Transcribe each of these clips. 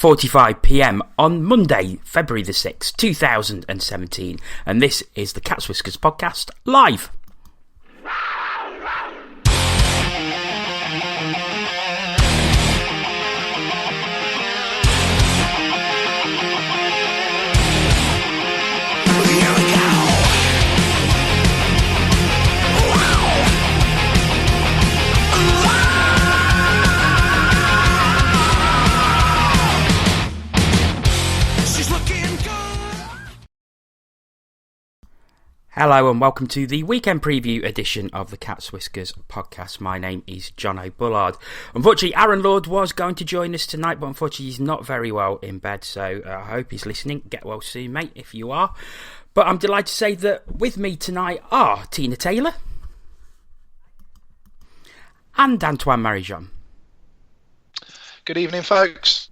6:45 p.m. on Monday, February the 6th, 2017. And this is the Cats Whiskers podcast live. Hello and welcome to the weekend preview edition of the Cats Whiskers podcast. My name is Jono Bullard. Unfortunately, Aaron Lord was going to join us tonight, but unfortunately he's not very well in bed, so I hope he's listening. Get well soon, mate, if you are. But I'm delighted to say that with me tonight are Tina Taylor and Antoine Marie-Jean. Good evening, folks.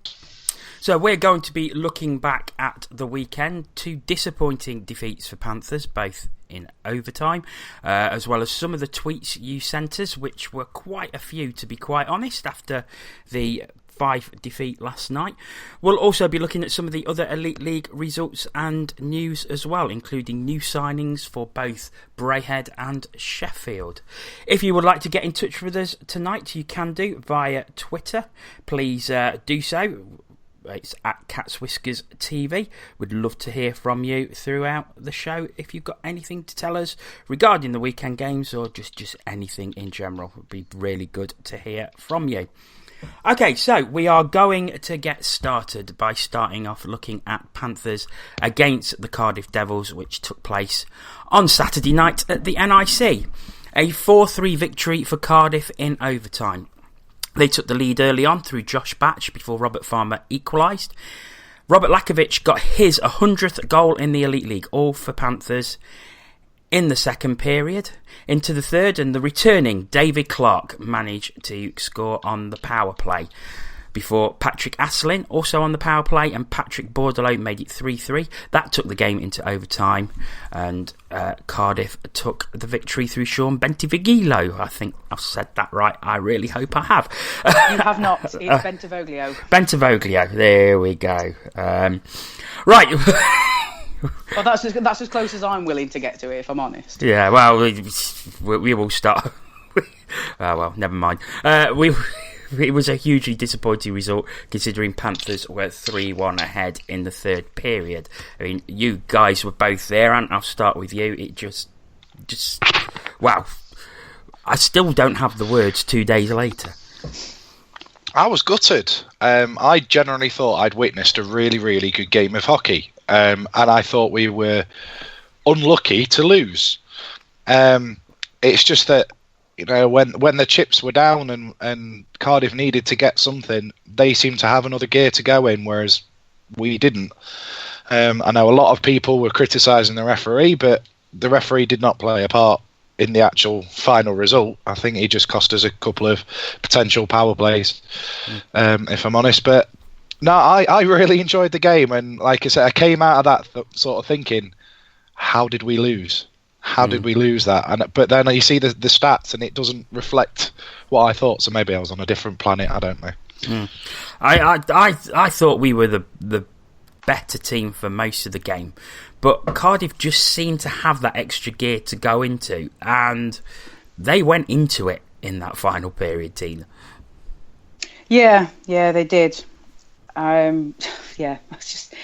So we're going to be looking back at the weekend. Two disappointing defeats for Panthers, both in overtime, as well as some of the tweets you sent us, which were quite a few, to be quite honest, after the Fife defeat last night. We'll also be looking at some of the other Elite League results and news as well, including new signings for both Braehead and Sheffield. If you would like to get in touch with us tonight, you can do via Twitter. Please do so. It's at Cats Whiskers TV. We'd love to hear from you throughout the show. If you've got anything to tell us regarding the weekend games or just anything in general, it would be really good to hear from you. Okay, so we are going to get started by starting off looking at Panthers against the Cardiff Devils, which took place on Saturday night at the NIC. A 4-3 victory for Cardiff in overtime. They took the lead early on through Josh Batch before Robert Farmer equalised. Robert Lakovic got his 100th goal in the Elite League, all for Panthers, in the second period. Into the third, and the returning David Clark managed to score on the power play before Patrick Aslin, also on the power play, and Patrick Bordelot made it 3-3. That took the game into overtime, and Cardiff took the victory through Sean Bentivoglio. I think I've said that right. I really hope I have. You have not. It's Bentivoglio. Bentivoglio. There we go. Right. Well, that's as close as I'm willing to get to it, if I'm honest. Yeah, well, we will start. Well, never mind. It was a hugely disappointing result, considering Panthers were 3-1 ahead in the third period. I mean, you guys were both there, and I'll start with you. It just, wow. I still don't have the words 2 days later. I was gutted. I generally thought I'd witnessed a really, really good game of hockey, and I thought we were unlucky to lose. It's just that, you know, when the chips were down and Cardiff needed to get something, they seemed to have another gear to go in, whereas we didn't. I know a lot of people were criticising the referee, but the referee did not play a part in the actual final result. I think he just cost us a couple of potential power plays, if I'm honest. But no, I really enjoyed the game, and like I said, I came out of that sort of thinking, how did we lose? How did we lose that? But then you see the stats, and it doesn't reflect what I thought. So maybe I was on a different planet. I don't know. I thought we were the better team for most of the game, but Cardiff just seemed to have that extra gear to go into, and they went into it in that final period, Tina. Yeah, they did. Yeah, it's just.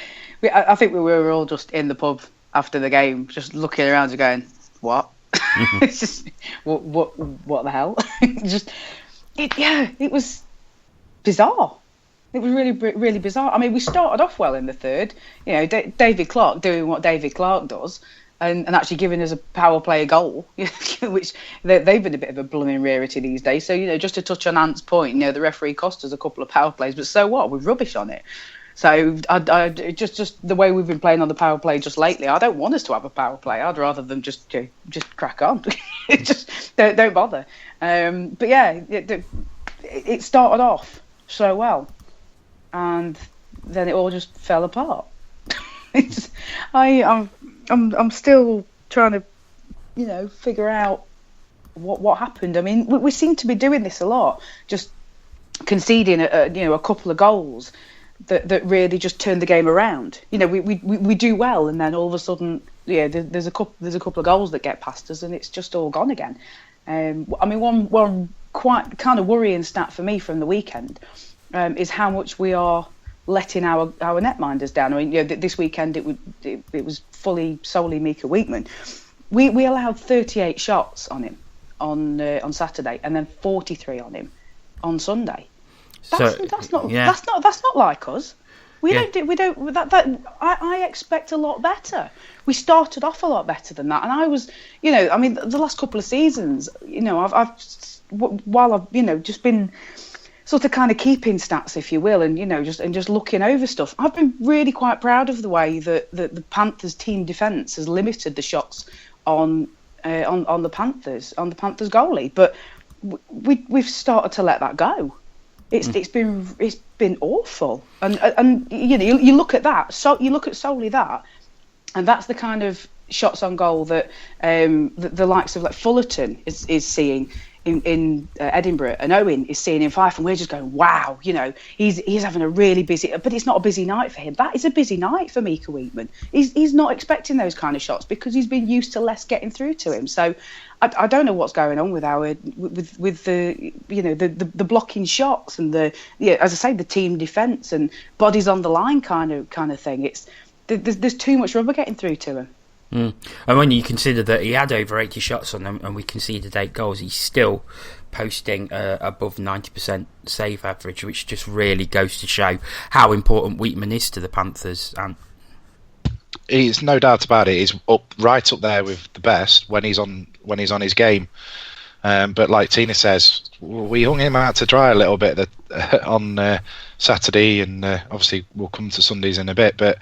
I think we were all just in the pub after the game, just looking around and going, what? It's just, what the hell? It was bizarre. It was really, really bizarre. I mean, we started off well in the third. You know, David Clark doing what David Clark does, and actually giving us a power play goal, which they've been a bit of a blooming rarity these days. So, you know, just to touch on Ant's point, you know, the referee cost us a couple of power plays, but so what? We're rubbish on it. So I just the way we've been playing on the power play just lately, I don't want us to have a power play. I'd rather them just crack on. Just don't bother. But yeah, it started off so well, and then it all just fell apart. I'm still trying to, you know, figure out what happened. I mean, we seem to be doing this a lot, just conceding a couple of goals that really just turned the game around. You know, we do well, and then all of a sudden, there's a couple of goals that get past us, and it's just all gone again. I mean, one quite kind of worrying stat for me from the weekend is how much we are letting our netminders down. I mean, this weekend it was solely Mika Weekman. We allowed 38 shots on him on Saturday, and then 43 on him on Sunday. That's not like us. I expect a lot better. We started off a lot better than that, and I was, I mean, the last couple of seasons, while I've, just been sort of kind of keeping stats, if you will, and just looking over stuff, I've been really quite proud of the way that the Panthers team defence has limited the shots on the Panthers goalie, but we've started to let that go. It's been awful, and you look at that. So you look at solely that, and that's the kind of shots on goal that the likes of like Fullerton is seeing in Edinburgh, and Owen is seeing in Fife, and we're just going, wow, he's having a really busy, but it's not a busy night for him. That is a busy night for Mika Weekman. He's not expecting those kind of shots because he's been used to less getting through to him. So I don't know what's going on with the blocking shots and as I say, the team defence and bodies on the line kind of thing. There's too much rubber getting through to him. And when you consider that he had over 80 shots on them and we conceded 8 goals, he's still posting above 90% save average, which just really goes to show how important Weekman is to the Panthers. And he's no doubt about it. He's right up there with the best when he's on his game. But like Tina says, we hung him out to dry a little bit on Saturday, and obviously we'll come to Sundays in a bit. But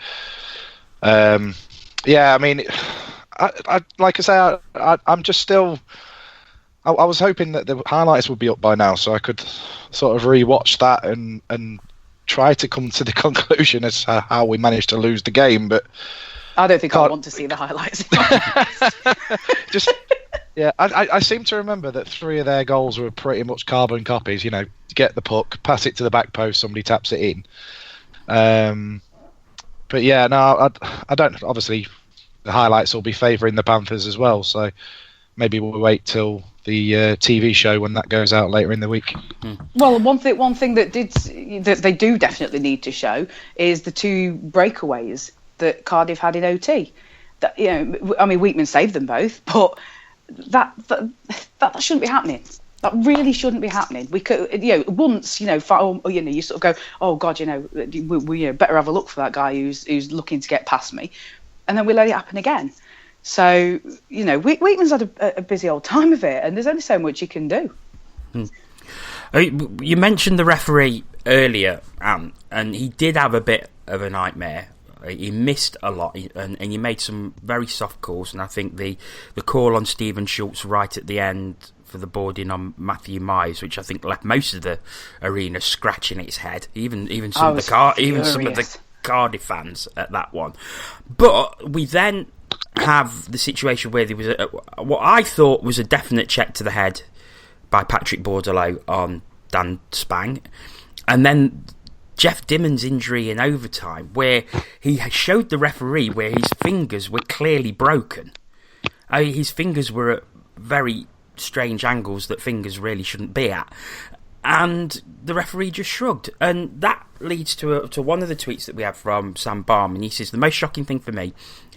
yeah, I mean, I like I say, I'm just still. I was hoping that the highlights would be up by now, so I could sort of re-watch that and try to come to the conclusion as to how we managed to lose the game. But I don't think I want to see the highlights. Just yeah, I seem to remember that 3 of their goals were pretty much carbon copies. Get the puck, pass it to the back post, somebody taps it in. But yeah, no, I don't. Obviously, the highlights will be favouring the Panthers as well. So maybe we'll wait till the TV show when that goes out later in the week. Well, one thing that they do definitely need to show is the 2 breakaways that Cardiff had in OT. That, I mean, Weekman saved them both, but that shouldn't be happening. That really shouldn't be happening. We could, once, you sort of go, oh God, we better have a look for that guy who's looking to get past me, and then we let it happen again. So, Weekman's had a busy old time of it, and there's only so much you can do. You mentioned the referee earlier, and he did have a bit of a nightmare. He missed a lot, and he made some very soft calls, and I think the call on Stephen Schultz right at the end for the boarding on Matthew Myers, which I think left most of the arena scratching its head, even some of the Cardiff fans at that one. But we then have the situation where there was what I thought was a definite check to the head by Patrick Bordelot on Dan Spang, and then Jeff Dimmon's injury in overtime, where he showed the referee where his fingers were clearly broken. His fingers were at very strange angles that fingers really shouldn't be at, and the referee just shrugged. And that leads to one of the tweets that we have from Sam Barm, and he says, the most shocking thing for me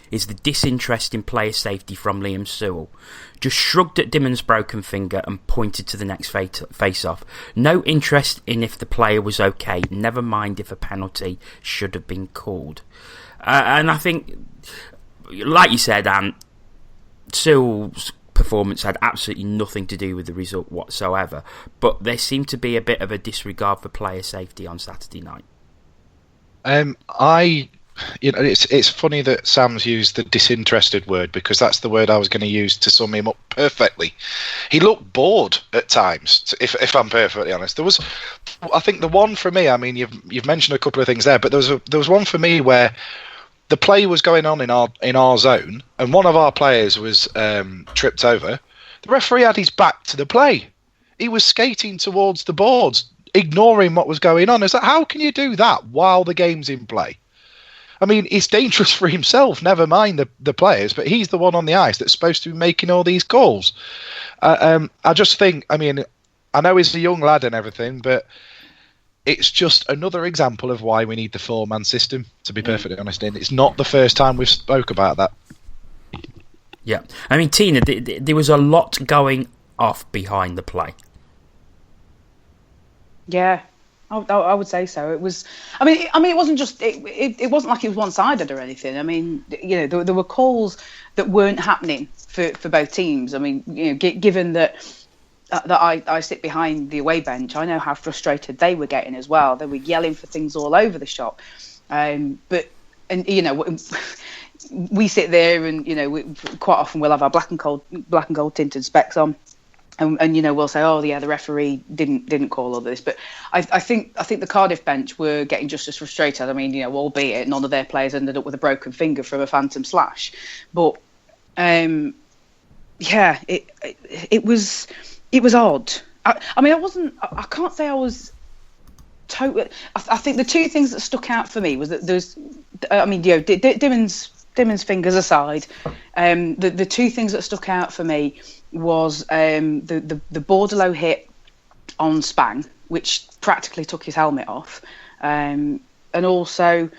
is the disinterest in player safety from Liam Sewell. Just shrugged at Dimmon's broken finger and pointed to the next face-off. No interest in if the player was okay, never mind if a penalty should have been called. And I think, like you said, Anne, Sewell's performance had absolutely nothing to do with the result whatsoever, but there seemed to be a bit of a disregard for player safety on Saturday night. It's funny that Sam's used the disinterested word, because that's the word I was going to use to sum him up perfectly. He looked bored at times, if I'm perfectly honest. There was, I think, the one for me. I mean, you've mentioned a couple of things there, but there was one for me where the play was going on in our zone, and one of our players was tripped over. The referee had his back to the play. He was skating towards the boards, ignoring what was going on. It's like, how can you do that while the game's in play? I mean, it's dangerous for himself, never mind the players, but he's the one on the ice that's supposed to be making all these calls. I just think, I mean, I know he's a young lad and everything, but it's just another example of why we need the 4-man system, to be perfectly honest. And it's not the first time we've spoke about that. Yeah. I mean, Tina, there was a lot going off behind the play. Yeah. I would say so. It was. I mean, it wasn't just. It wasn't like it was one-sided or anything. I mean, you know, there were calls that weren't happening for both teams. I mean, you know, given that I sit behind the away bench, I know how frustrated they were getting as well. They were yelling for things all over the shop. But you know, we sit there and, you know, quite often we'll have our black and gold tinted specs on. And you know, we'll say, oh yeah, the referee didn't call all this, but I think the Cardiff bench were getting just as frustrated. I mean, you know, albeit none of their players ended up with a broken finger from a phantom slash, but yeah, it was odd. I mean, I can't say I was totally. I think the two things that stuck out for me was that there's, I mean, you know, Dimmon's fingers aside, the two things that stuck out for me was the Bordelot hit on Spang, which practically took his helmet off, and also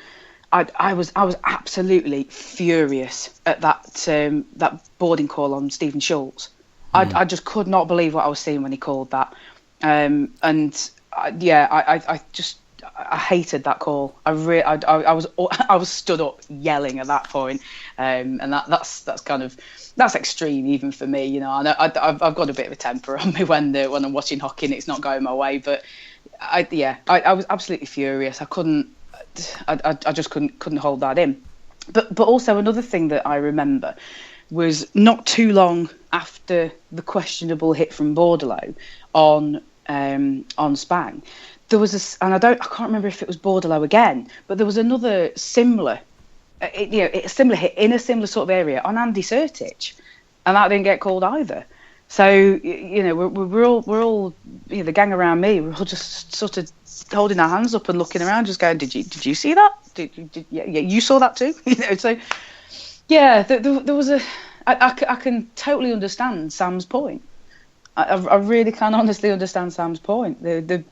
I was absolutely furious at that boarding call on Stephen Schultz. I just could not believe what I was seeing when he called that, and I hated that call. I was stood up yelling at that point, and that's kind of. That's extreme even for me, you know. I know I've got a bit of a temper on me when I'm watching hockey and it's not going my way. But I was absolutely furious. I just couldn't hold that in. But also another thing that I remember was not too long after the questionable hit from Bordelot on Spang, there was and I can't remember if it was Bordelot again, but there was another similar. A similar hit in a similar sort of area on Andy Sertich, and that didn't get called either. So you know, we're all you know, the gang around me, we're all just sort of holding our hands up and looking around, just going, "Did you see that? Yeah, you saw that too?" You know, so yeah, there was I can totally understand Sam's point. I really can honestly understand Sam's point. The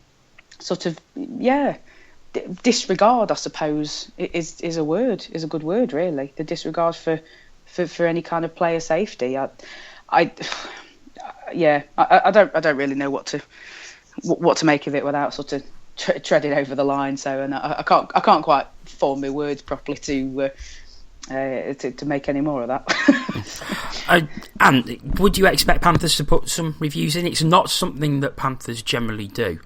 sort of disregard, I suppose, is a good word, really. The disregard for any kind of player safety. I don't really know what to make of it without sort of treading over the line. So, and I can't quite form my words properly to make any more of that. And would you expect Panthers to put some reviews in? It's not something that Panthers generally do,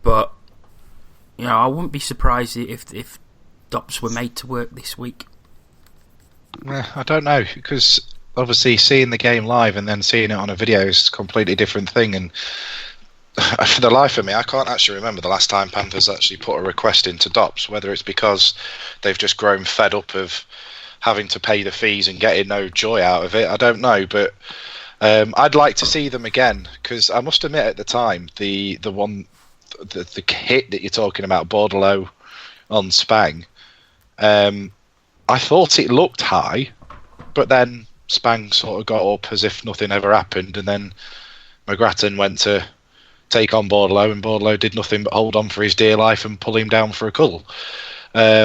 but. You know, I wouldn't be surprised if DOPs were made to work this week. I don't know, because obviously seeing the game live and then seeing it on a video is a completely different thing. And for the life of me, I can't actually remember the last time Panthers actually put a request into DOPs, whether it's because they've just grown fed up of having to pay the fees and getting no joy out of it. I don't know, but I'd like to see them again, because I must admit at the time, the hit that you're talking about, Bordelot on Spang, I thought it looked high, but then Spang sort of got up as if nothing ever happened, and then McGrattan went to take on Bordelot, and Bordelot did nothing but hold on for his dear life and pull him down for a cull. I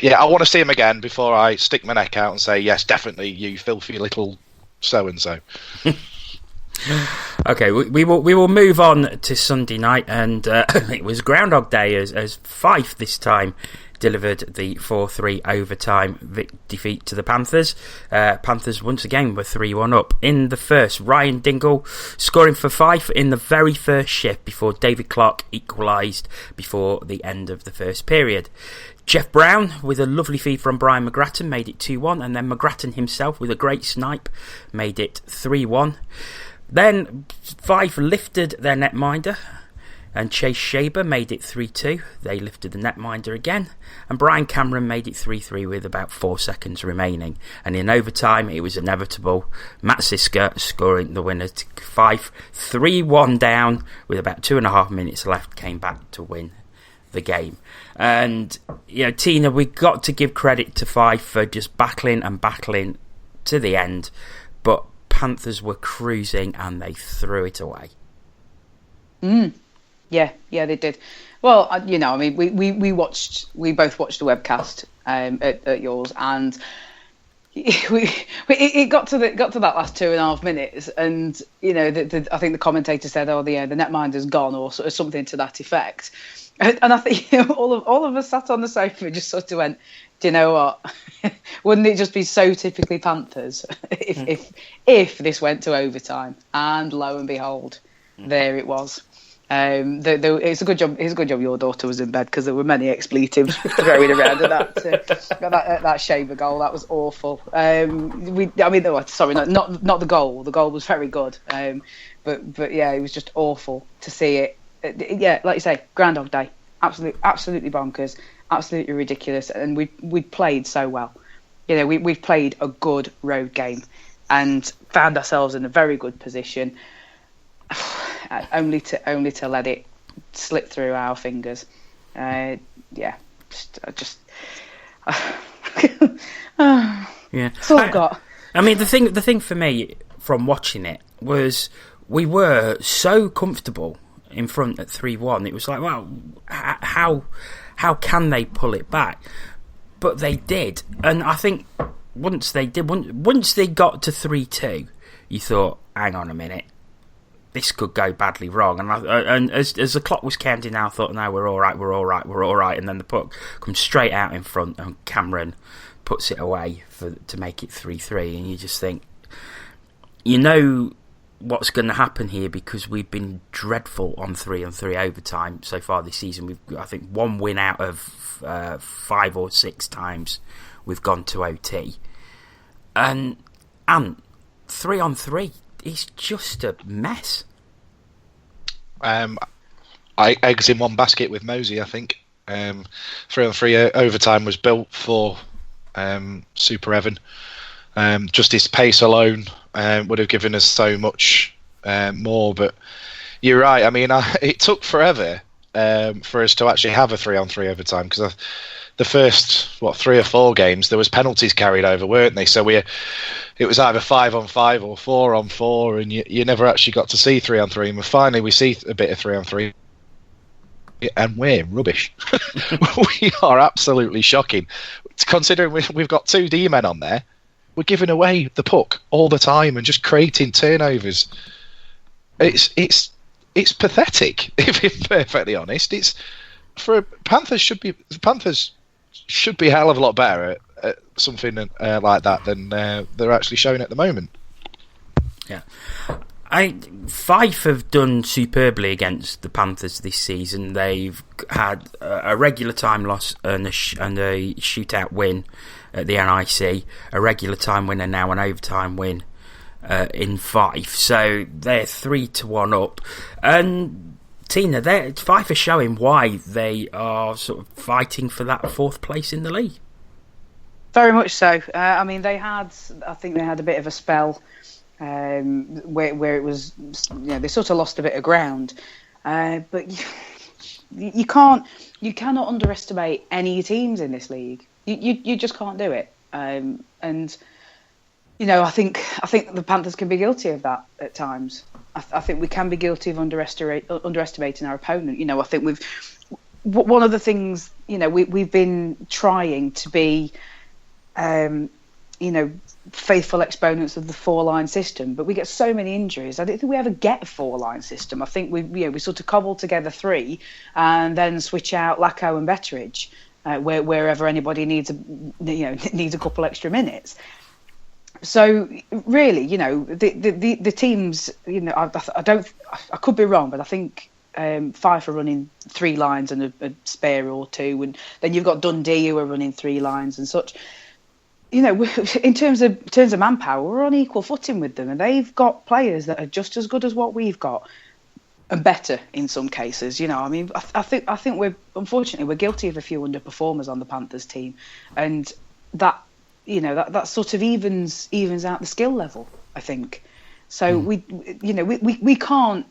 want to see him again before I stick my neck out and say, yes, definitely, you filthy little so-and-so. Okay, we will move on to Sunday night, and it was Groundhog Day as Fife this time delivered the 4-3 overtime defeat to the Panthers. Panthers once again were 3-1 up. In the first, Ryan Dingle scoring for Fife in the very first shift before David Clark equalised before the end of the first period. Jeff Brown with a lovely feed from Brian McGrattan made it 2-1, and then McGrattan himself with a great snipe made it 3-1. Then Fife lifted their netminder And Chase Shaber made it 3-2. They lifted the netminder again. And Brian Cameron made it 3-3 with about 4 seconds remaining. And in overtime, it was inevitable. Matt Sisker scoring the winner to Fife. 3-1 down with about 2.5 minutes left. Came back to win the game. And, Tina, we got to give credit to Fife for just battling to the end. But Panthers were cruising and they threw it away. Yeah, they did. Well, we both watched the webcast at yours, and it got to that last 2.5 minutes, and I think the commentator said, "Oh, the netminder's gone," or something to that effect. And I think all of us sat on the sofa and just sort of went, "Do you know what? Wouldn't it just be so typically Panthers if this went to overtime?" And lo and behold, there it was. It's a good job. It's a good job your daughter was in bed, because there were many expletives throwing around at that Shaver goal. That was awful. Not the goal. The goal was very good. But yeah, it was just awful to see it. Yeah, like you say, Groundhog Day. Absolutely bonkers. Absolutely ridiculous. And we played so well. We've played a good road game and found ourselves in a very good position. Only to let it slip through our fingers. Yeah. That's all I've got. I mean, the thing for me from watching it was we were so comfortable in front at 3-1. It was like, well, how can they pull it back? But they did, and I think once they got to 3-2, you thought, hang on a minute, this could go badly wrong. And as the clock was counting down, I thought, no, we're all right. And then the puck comes straight out in front, and Cameron puts it away to make it 3-3. And you just think, what's going to happen here, because we've been dreadful on 3-on-3 overtime so far this season. We've got, I think, one win out of 5 or 6 times we've gone to OT. And 3-on-3. It's just a mess. Eggs in one basket with Mosey, I think. 3-on-3 overtime was built for Super Evan. Just his pace alone would have given us so much more. But you're right. I mean, it took forever for us to actually have a 3-on-3 overtime, because the first 3 or 4 games there was penalties carried over, weren't they? So it was either 5-on-5 or 4-on-4, and you never actually got to see 3-on-3. And finally we see a bit of 3-on-3, and we're rubbish. We are absolutely shocking, considering we've got 2 D-men on there. We're giving away the puck all the time and just creating turnovers. It's pathetic, if I'm perfectly honest. Panthers should be a hell of a lot better at something like that than they're actually showing at the moment. Yeah, Fife have done superbly against the Panthers this season. They've had a regular time loss and a shootout win at the NIC, a regular time win, and now an overtime win in Fife. So they're 3-1 up. And Tina, Fife are showing why they are sort of fighting for that 4th place in the league. Very much so. I mean, I think they had a bit of a spell where it was, they sort of lost a bit of ground. But you cannot underestimate any teams in this league. You just can't do it. And I think the Panthers can be guilty of that at times. I think we can be guilty of underestimating our opponent. I think one of the things, we've been trying to be, faithful exponents of the 4-line system, but we get so many injuries. I don't think we ever get a 4-line system. I think we sort of cobble together 3 and then switch out Lacko and Betteridge wherever anybody needs a couple extra minutes. So really, the teams, I could be wrong, but I think Fife are running 3 lines and a spare or 2, and then you've got Dundee who are running 3 lines and such. In terms of manpower, we're on equal footing with them, and they've got players that are just as good as what we've got. better in some cases. I mean, I think we're guilty of a few underperformers on the Panthers team, and that that sort of evens out the skill level, I think. So we can't.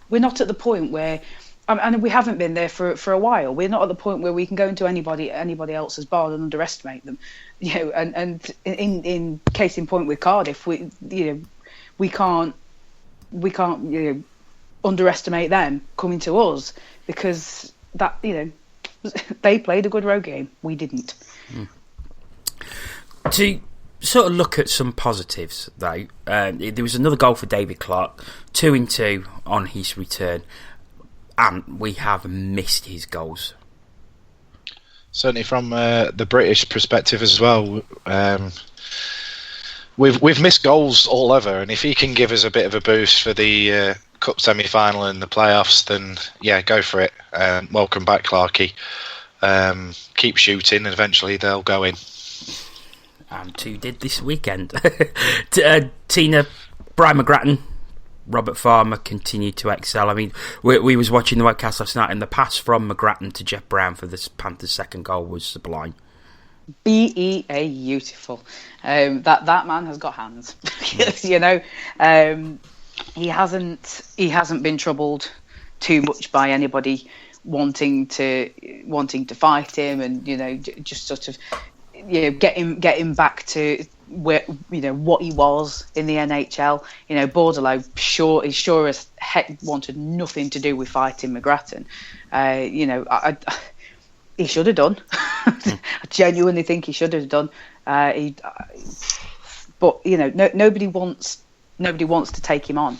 We're not at the point where, and we haven't been there for a while. We're not at the point where we can go into anybody else's bar and underestimate them. And in case in point with Cardiff, we can't underestimate them coming to us, because that they played a good road game. We didn't. To sort of look at some positives, though, there was another goal for David Clark, 2-2 on his return, and we have missed his goals. Certainly from the British perspective as well, we've missed goals all over, and if he can give us a bit of a boost for the Cup semi-final and the playoffs, then yeah, go for it. Welcome back, Clarkie. Keep shooting, and eventually they'll go in. And 2 did this weekend. Tina, Brian McGrattan, Robert Farmer continued to excel. I mean, we was watching the webcast last night, and the pass from McGrattan to Jeff Brown for the Panthers' second goal was sublime. Beautiful. That man has got hands. He hasn't been troubled too much by anybody wanting to fight him, and just sort of get him back to where what he was in the NHL. Bordelot he sure as heck wanted nothing to do with fighting McGrattan. He should have done. I genuinely think he should have done. But nobody wants to take him on,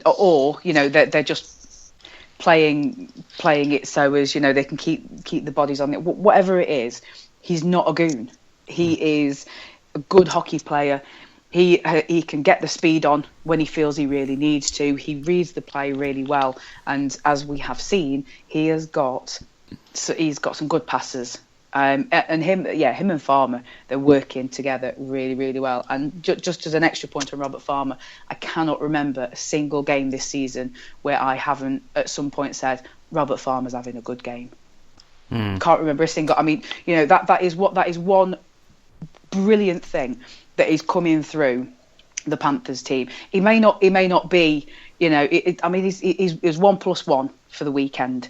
or they're just playing it so as they can keep the bodies on it. Whatever it is, he's not a goon. He is a good hockey player. He can get the speed on when he feels he really needs to. He reads the play really well, and as we have seen, he's got some good passes. And him and Farmer, they're working together really, really well. And just as an extra point on Robert Farmer, I cannot remember a single game this season where I haven't at some point said Robert Farmer's having a good game. Can't remember a single. I mean, that is one brilliant thing that is coming through the Panthers team. He may not be. He's 1+1 for the weekend.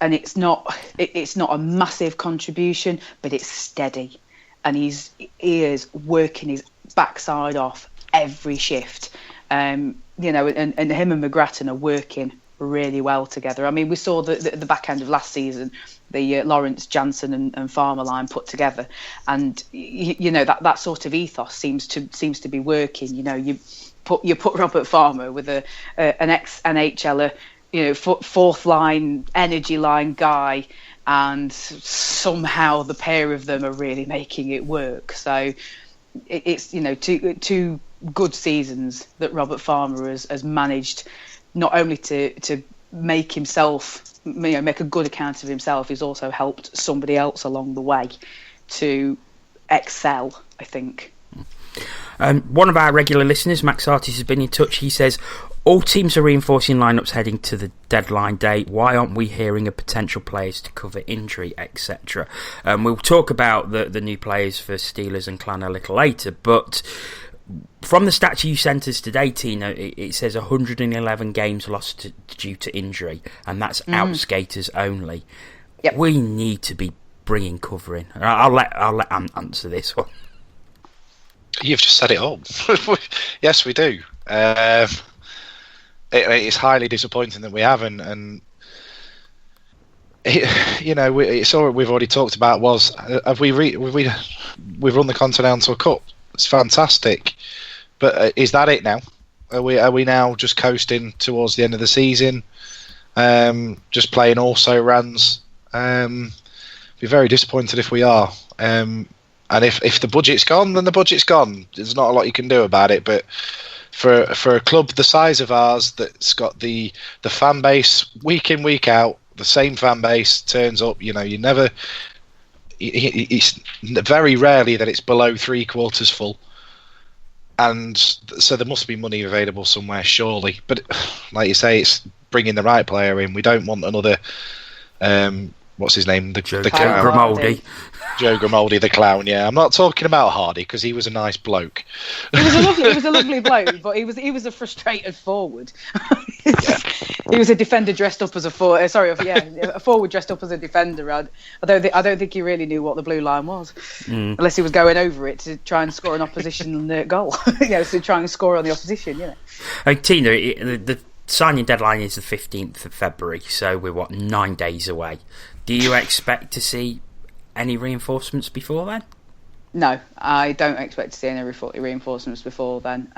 And it's not a massive contribution, but it's steady, and he is working his backside off every shift. And him and McGrattan are working really well together. I mean, we saw the back end of last season, the Lawrence, Jansen and Farmer line put together, and that sort of ethos seems to be working. You put Robert Farmer with an ex-NHLer. Fourth line, energy line guy, and somehow the pair of them are really making it work. So it's two good seasons that Robert Farmer has managed not only to make himself, make a good account of himself, he's also helped somebody else along the way to excel, I think. One of our regular listeners, Max Artis, has been in touch. He says, all teams are reinforcing lineups heading to the deadline day. Why aren't we hearing of potential players to cover injury, etc.? We'll talk about the new players for Steelers and Clan a little later, but from the stats you sent us today, Tina, it says 111 games lost due to injury, and that's outskaters only. Yep. We need to be bringing cover in. I'll let Ant answer this one. You've just said it all. Yes, we do. It's highly disappointing that we haven't, and it's all we've already talked about was we've run the Continental Cup. It's fantastic, but is that it now? Are we now just coasting towards the end of the season, just playing also runs? Be very disappointed if we are. And if the budget's gone, then the budget's gone. There's not a lot you can do about it, but for a club the size of ours that's got the fan base week in, week out, the same fan base turns up, it's very rarely that it's below 3/4 full. and so there must be money available somewhere, surely. But like you say, it's bringing the right player in. We don't want another. What's his name? The clown. Grimaldi. Joe Grimaldi, the clown. Yeah, I'm not talking about Hardy because he was a nice bloke. He was a lovely bloke, but he was a frustrated forward. He was a defender dressed up as a forward. A forward dressed up as a defender. I don't think he really knew what the blue line was, unless he was going over it to try and score an opposition goal. To try and score on the opposition. Tina, the signing deadline is the 15th of February, so we're 9 days away. Do you expect to see any reinforcements before then? No, I don't expect to see any reinforcements before then.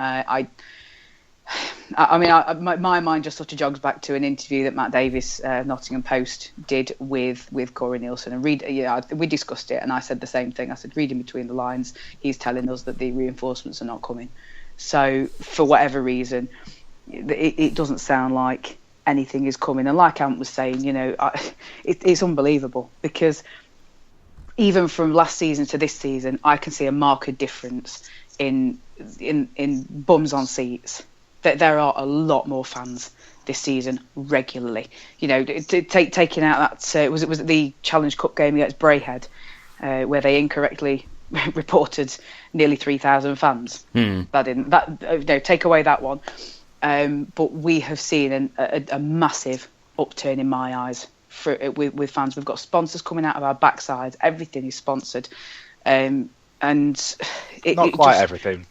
My mind just sort of jogs back to an interview that Matt Davis, Nottingham Post, did with Corey Nielsen, and we discussed it, and I said the same thing. I said, reading between the lines, he's telling us that the reinforcements are not coming. So for whatever reason, it doesn't sound like anything is coming. And like Ant was saying, it's unbelievable, because even from last season to this season, I can see a marked difference in bums on seats. That there are a lot more fans this season regularly. Taking out that was it the Challenge Cup game against Braehead, where they incorrectly reported nearly 3,000 fans. Take away that one. But we have seen a massive upturn in my eyes with fans. We've got sponsors coming out of our backsides. Everything is sponsored, and not quite everything.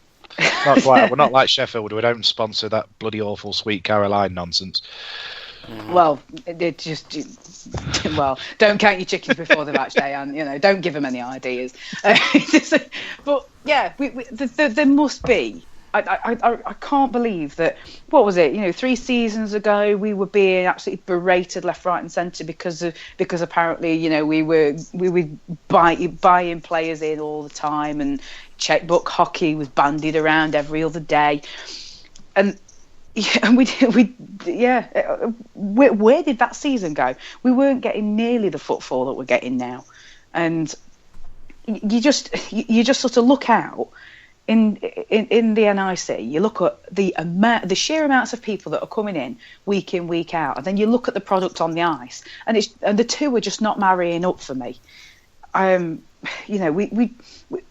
Not quite. We're not like Sheffield. We don't sponsor that bloody awful Sweet Caroline nonsense. Well, don't count your chickens before the match day, and don't give them any ideas. But yeah, there must be. I can't believe that. What was it? 3 seasons ago, we were being absolutely berated left, right, and centre because apparently we were buying players in all the time, and checkbook hockey was bandied around every other day, and where did that season go? We weren't getting nearly the footfall that we're getting now, and you just sort of look out. In the NIC, you look at the sheer amounts of people that are coming in, week out, and then you look at the product on the ice, and the two are just not marrying up for me.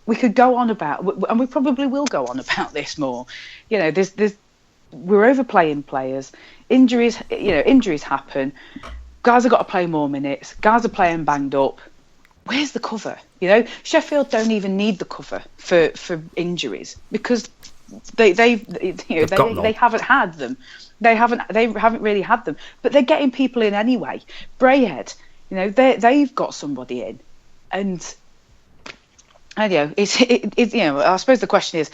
We could go on about, and we probably will go on about this more. We're overplaying players. Injuries happen. Guys have got to play more minutes. Guys are playing banged up. Where's the cover? Sheffield don't even need the cover for injuries, because they haven't had them. They haven't really had them, but they're getting people in anyway. Braehead, they've got somebody in, and I suppose the question is,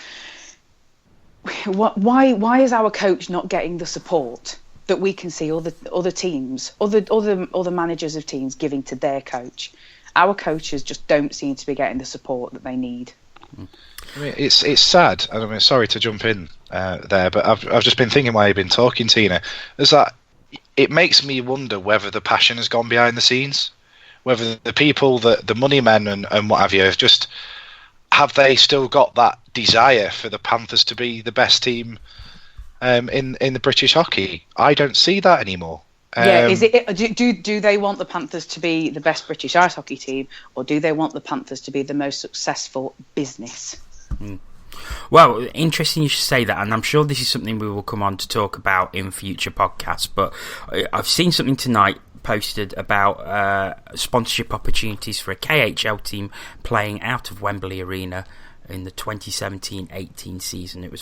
why is our coach not getting the support that we can see other teams, other managers of teams giving to their coach? Our coaches just don't seem to be getting the support that they need. I mean, it's sad. I mean, sorry to jump in there, but I've just been thinking while you've been talking, Tina, is that it makes me wonder whether the passion has gone behind the scenes, whether the people, the money men and what have you, have they still got that desire for the Panthers to be the best team in the British hockey? I don't see that anymore. Do they want the Panthers to be the best British ice hockey team, or do they want the Panthers to be the most successful business? Well, interesting you should say that, and I'm sure this is something we will come on to talk about in future podcasts, but I've seen something tonight posted about sponsorship opportunities for a KHL team playing out of Wembley Arena in the 2017-18 season. It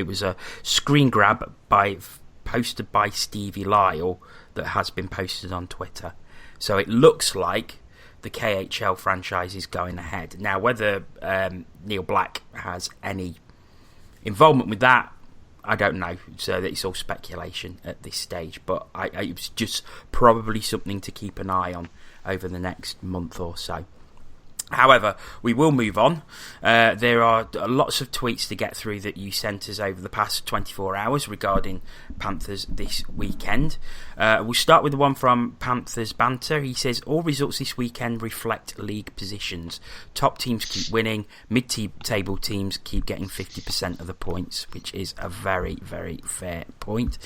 was a screen grab posted by Stevie Lyle that has been posted on Twitter. So it looks like the KHL franchise is going ahead. Now, whether Neil Black has any involvement with that, I don't know. So it's all speculation at this stage. But it's just probably something to keep an eye on over the next month or so. However, we will move on. There are lots of tweets to get through that you sent us over the past 24 hours regarding Panthers this weekend. We'll start with the one from Panthers Banter. He says, all results this weekend reflect league positions. Top teams keep winning. Mid-table teams keep getting 50% of the points, which is a very, very fair point.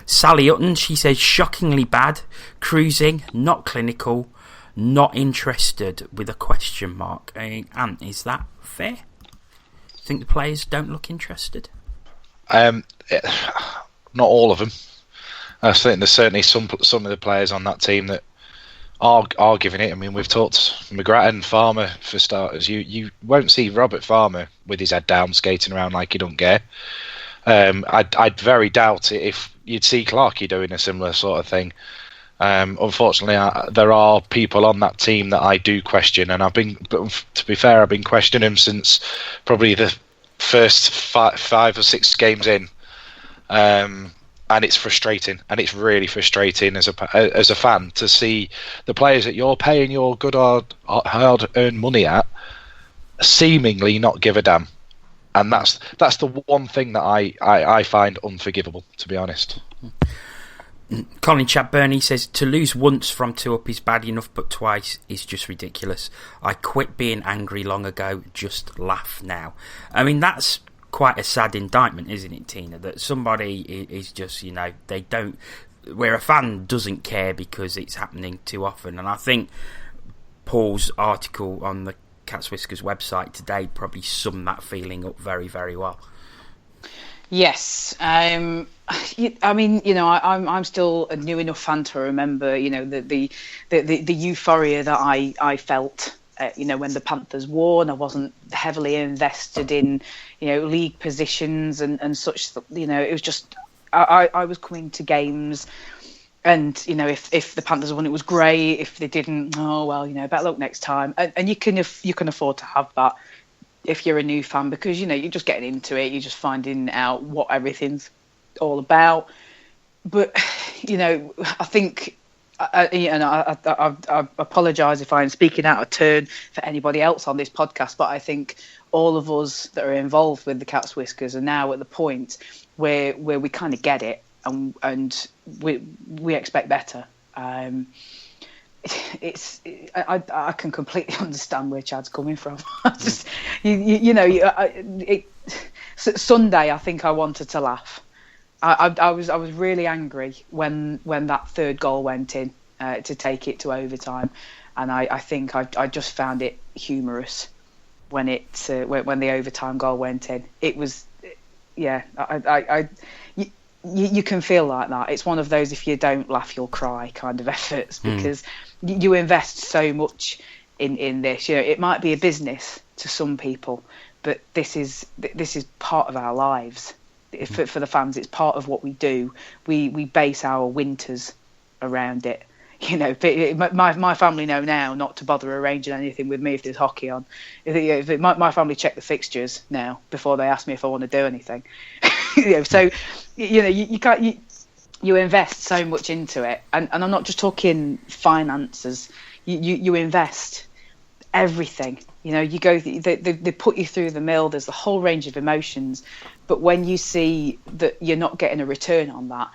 Sally Hutton, she says, shockingly bad. Cruising, not clinical. Not interested with a question mark. Ant, is that fair? Think the players don't look interested? Not all of them. I think there's certainly some of the players on that team that are giving it. I mean, we've talked McGrattan, Farmer for starters. You won't see Robert Farmer with his head down skating around like he don't care. I'd very doubt it if you'd see Clarkey doing a similar sort of thing. Unfortunately, there are people on that team that I do question, and to be fair, I've been questioning him since probably the first 5 or 6 games in, and it's frustrating, and it's really frustrating as a fan to see the players that you're paying your good hard-earned money at seemingly not give a damn, and that's the one thing that I find unforgivable, to be honest. Colin Chapburney says, to lose once from 2 up is bad enough, but twice is just ridiculous. I quit being angry long ago, just laugh now. I mean, that's quite a sad indictment, isn't it, Tina? That somebody is just, they don't, where a fan doesn't care because it's happening too often. And I think Paul's article on the Cats Whiskers website today probably summed that feeling up very, very well. Yes. I mean, I'm still a new enough fan to remember, the euphoria that I felt, when the Panthers won. I wasn't heavily invested in, league positions and such. It was just I was coming to games, and if the Panthers won, it was great. If they didn't, oh well, better luck next time. And you can afford to have that if you're a new fan, because you're just getting into it, you're just finding out what everything's all about. But I think, I apologise if I'm speaking out of turn for anybody else on this podcast, but I think all of us that are involved with the Cats Whiskers are now at the point where we kind of get it, and we expect better. I can completely understand where Chad's coming from. Just Sunday, I think I wanted to laugh. I was really angry when that third goal went in to take it to overtime, and I think I just found it humorous when when the overtime goal went in. It was, yeah, you can feel like that. It's one of those if you don't laugh you'll cry kind of efforts, because you invest so much in this. It might be a business to some people, but this is part of our lives. For the fans, it's part of what we do. We base our winters around it. My family know now not to bother arranging anything with me if there's hockey on. My family check the fixtures now before they ask me if I want to do anything. So you can't. You invest so much into it, and I'm not just talking finances. You invest everything. You go. They put you through the mill. There's the whole range of emotions, but when you see that you're not getting a return on that,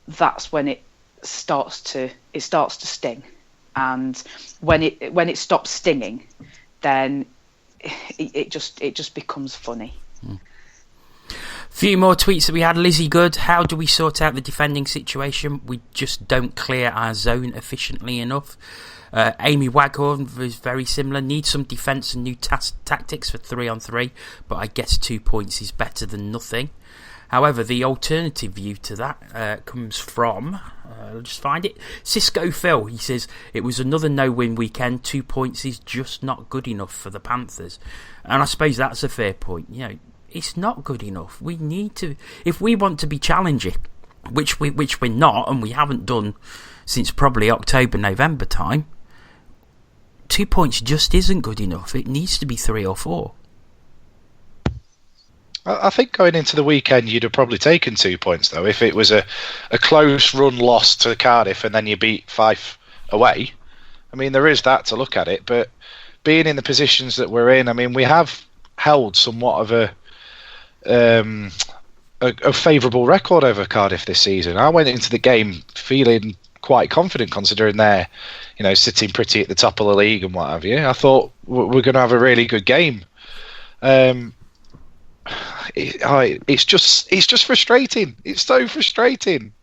that's when it starts to sting. And when it stops stinging, then it just becomes funny. Few more tweets that we had. Lizzie Good, how do we sort out the defending situation? We just don't clear our zone efficiently enough. Amy Waghorn was very similar. Need some defence and new tactics for 3-on-3, but I guess 2 points is better than nothing. However, the alternative view to that comes from, I'll just find it, Cisco Phil. He says, it was another no-win weekend. 2 points is just not good enough for the Panthers. And I suppose that's a fair point. It's not good enough. We need to, if we want to be challenging, which we're not, and we haven't done since probably October, November time, 2 points just isn't good enough. It needs to be 3 or 4. I think going into the weekend, you'd have probably taken 2 points, though, if it was a close run loss to Cardiff and then you beat Fife away. I mean, there is that to look at it, but being in the positions that we're in, I mean, we have held somewhat of a favourable record over Cardiff this season. I went into the game feeling quite confident, considering they're, sitting pretty at the top of the league and what have you. I thought we're going to have a really good game. It's just frustrating. It's so frustrating.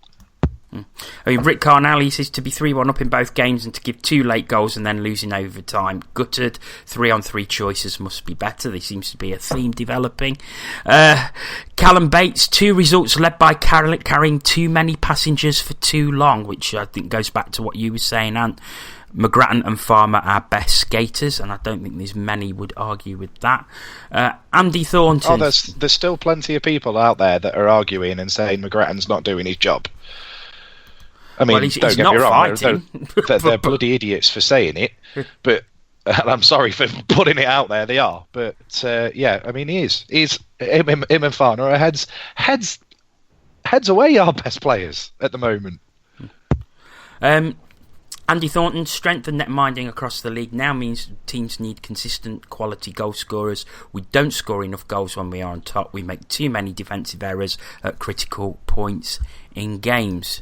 I mean, Rick Carnales is to be 3-1 up in both games and to give 2 late goals and then losing overtime. Gutted. 3-on-3 choices must be better. There seems to be a theme developing. Callum Bates, 2 results led by carrying too many passengers for too long, which I think goes back to what you were saying, Ant. McGrattan and Farmer are best skaters, and I don't think there's many would argue with that. Andy Thornton. Oh, there's still plenty of people out there that are arguing and saying McGrattan's not doing his job. I mean, he's don't get me wrong, they're bloody idiots for saying it, but and I'm sorry for putting it out there, they are. But yeah, I mean, he's him and Farner are heads away our best players at the moment. Andy Thornton, strength and net minding across the league now means teams need consistent quality goal scorers. We don't score enough goals when we are on top. We make too many defensive errors at critical points in games.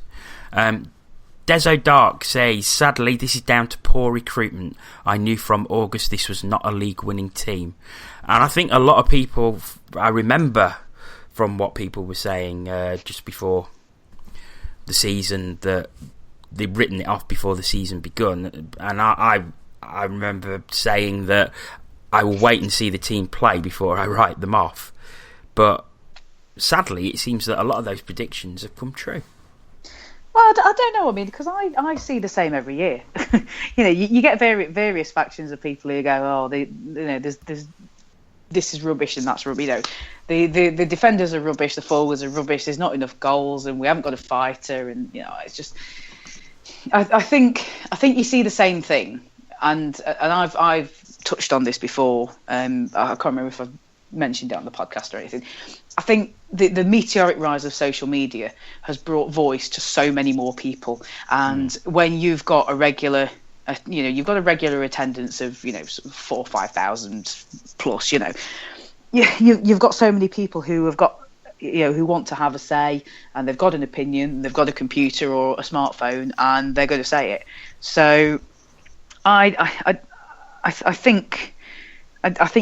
Deso Dark says, sadly, this is down to poor recruitment. I knew from August this was not a league-winning team. And I think a lot of people, I remember from what people were saying just before the season, that they'd written it off before the season begun. And I remember saying that I will wait and see the team play before I write them off. But sadly, it seems that a lot of those predictions have come true. Well, I don't know. I mean, because I see the same every year. You get various factions of people who go, there's this is rubbish and that's rubbish. The defenders are rubbish, the forwards are rubbish. There's not enough goals, and we haven't got a fighter, and it's just. I think you see the same thing, and I've touched on this before. I can't remember if I've mentioned it on the podcast or anything. I think the meteoric rise of social media has brought voice to so many more people, and when you've got a regular, you've got a regular attendance of 4,000 or 5,000 plus, you've got so many people who have got who want to have a say, and they've got an opinion, they've got a computer or a smartphone, and they're going to say it. So I think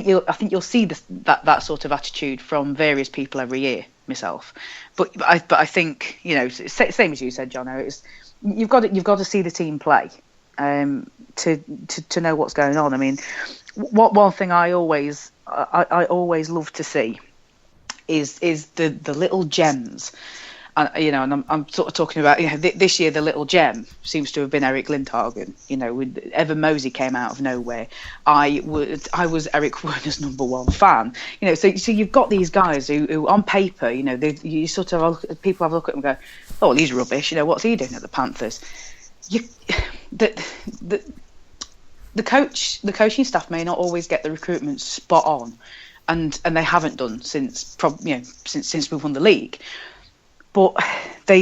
you'll see that sort of attitude from various people every year. Myself, but I think same as you said, Jono. You've got to see the team play to know what's going on. I mean, one thing I always love to see is the little gems. And I'm sort of talking about this year. The little gem seems to have been Eric Lindhagen. Evan Mosey came out of nowhere. I was Eric Werner's number one fan. So you've got these guys who on paper, you sort of people have a look at them and go, oh, well, he's rubbish. What's he doing at the Panthers? The coaching staff may not always get the recruitment spot on, and they haven't done since we've won the league. But to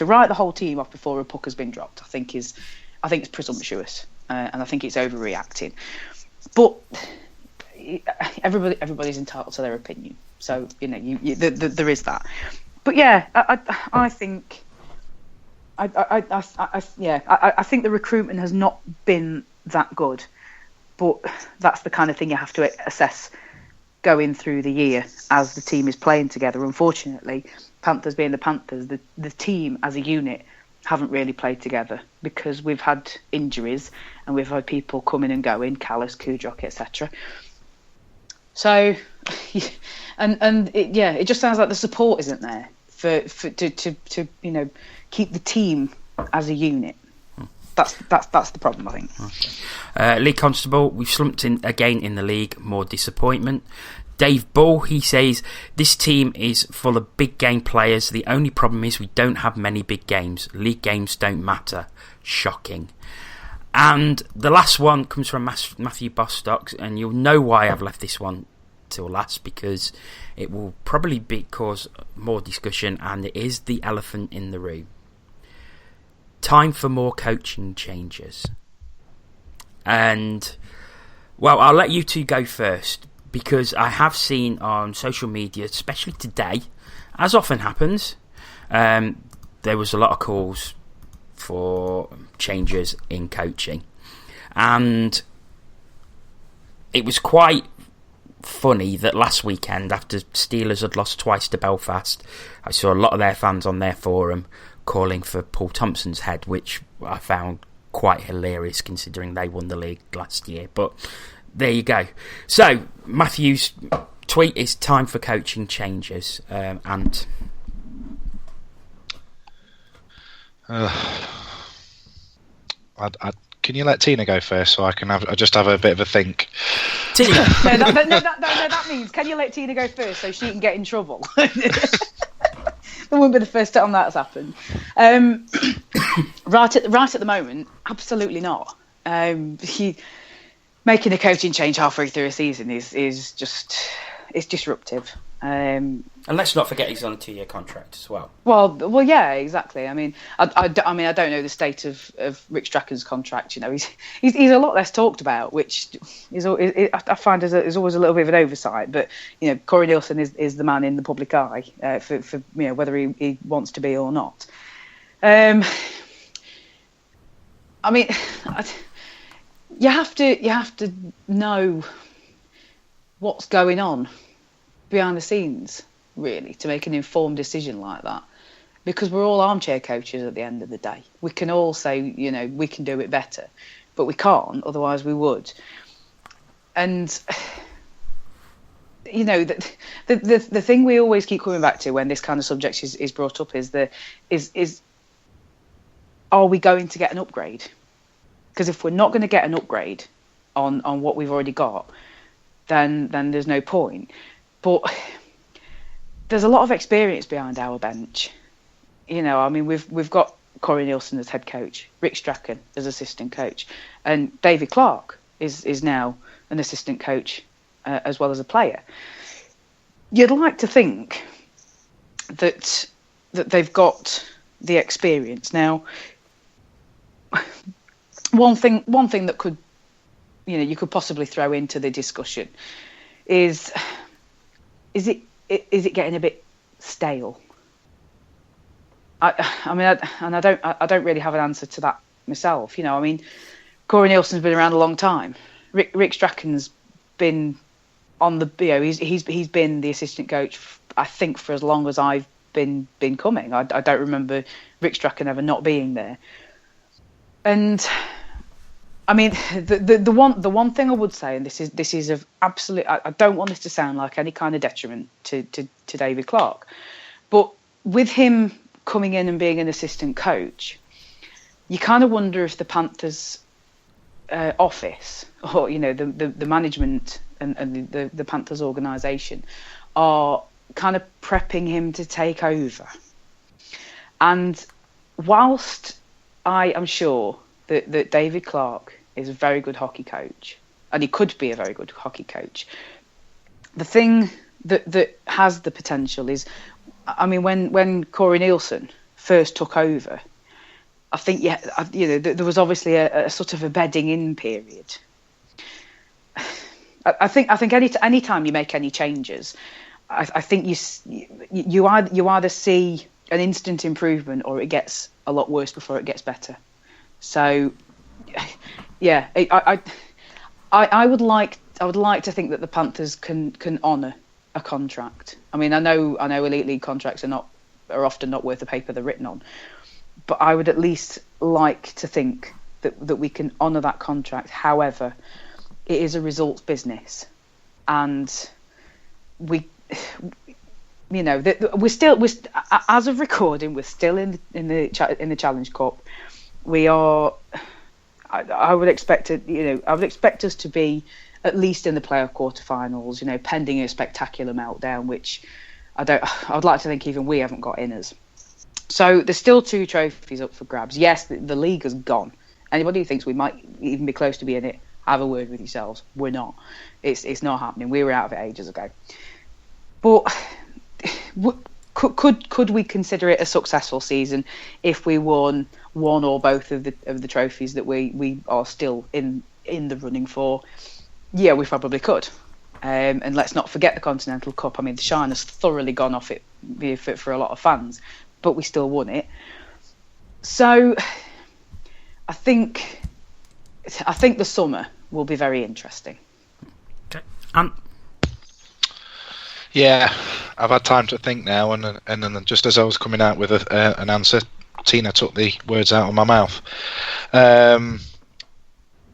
write the whole team off before a puck has been dropped, I think it's presumptuous, and I think it's overreacting. But everybody's entitled to their opinion, so there is that. But yeah, I think I think the recruitment has not been that good, but that's the kind of thing you have to assess going through the year as the team is playing together. Unfortunately, Panthers being the Panthers, the team as a unit haven't really played together because we've had injuries and we've had people coming and going, Callis, Kudrock, etc. So, it just sounds like the support isn't there to keep the team as a unit. That's the problem, I think. Okay. Lee Constable, we've slumped in again in the league. More disappointment. Dave Bull, he says, this team is full of big game players. The only problem is we don't have many big games. League games don't matter. Shocking. And the last one comes from Matthew Bostock, and you'll know why I've left this one till last, because it will probably cause more discussion, and it is the elephant in the room. Time for more coaching changes. And, well, I'll let you two go first, because I have seen on social media, especially today, as often happens, there was a lot of calls for changes in coaching. And it was quite funny that last weekend, after Steelers had lost twice to Belfast, I saw a lot of their fans on their forum calling for Paul Thompson's head, which I found quite hilarious considering they won the league last year. But there you go. So Matthew's tweet is time for coaching changes, and can you let Tina go first so I can just have a bit of a think? Tina. No, that means can you let Tina go first so she can get in trouble? That wouldn't be the first time that's happened. Right at the moment, absolutely not. Making a coaching change halfway through a season is just it's disruptive. And let's not forget he's on a 2-year contract as well. Well, yeah, exactly. I mean, I don't know the state of Rick Strachan's contract. You know, he's a lot less talked about, which I find is always a little bit of an oversight. But you know, Corey Nielsen is the man in the public eye for you know whether he wants to be or not. I mean, you have to know what's going on behind the scenes, really, to make an informed decision like that, because we're all armchair coaches at the end of the day. We can all say, you know, we can do it better, but we can't, otherwise we would. And you know, the thing we always keep coming back to when this kind of subject is brought up is are we going to get an upgrade? Because if we're not going to get an upgrade on what we've already got, then there's no point. But there's a lot of experience behind our bench. You know, I mean, we've got Corey Nielsen as head coach, Rick Strachan as assistant coach, and David Clark is now an assistant coach as well as a player. You'd like to think that they've got the experience. Now, one thing that could, you know, you could possibly throw into the discussion is it getting a bit stale? I don't really have an answer to that myself. You know, I mean, Corey Nielsen's been around a long time. Rick Strachan's been on the, you know, he's been the assistant coach, I think, for as long as I've been coming. I don't remember Rick Strachan ever not being there. And I mean, the one thing I would say, and this is of absolute, I don't want this to sound like any kind of detriment to David Clark, but with him coming in and being an assistant coach, you kind of wonder if the Panthers office, or you know, the management and the Panthers organisation are kind of prepping him to take over. And whilst I am sure that David Clark is a very good hockey coach, and he could be a very good hockey coach, the thing that has the potential is, I mean, when Corey Nielsen first took over, I think, you know, there was obviously a sort of a bedding in period. I think any time you make any changes, I think you either see an instant improvement or it gets a lot worse before it gets better. So, yeah, I would like to think that the Panthers can honour a contract. I mean, I know elite league contracts are often not worth the paper they're written on, but I would at least like to think that we can honour that contract. However, it is a results business, and we, you know, we're still as of recording, we're still in the Challenge Cup. We are. I would expect it. You know, I would expect us to be at least in the playoff quarterfinals. You know, pending a spectacular meltdown, which I would like to think even we haven't got in us. So there's still 2 trophies up for grabs. Yes, the league has gone. Anybody who thinks we might even be close to being it, have a word with yourselves. We're not. It's not happening. We were out of it ages ago. But could we consider it a successful season if we won one or both of the trophies that we are still in in the running for, yeah, we probably could. And let's not forget the Continental Cup. I mean, the shine has thoroughly gone off it for a lot of fans, but we still won it. So I think the summer will be very interesting. Okay. Yeah, I've had time to think now, and then just as I was coming out with an answer, Tina took the words out of my mouth.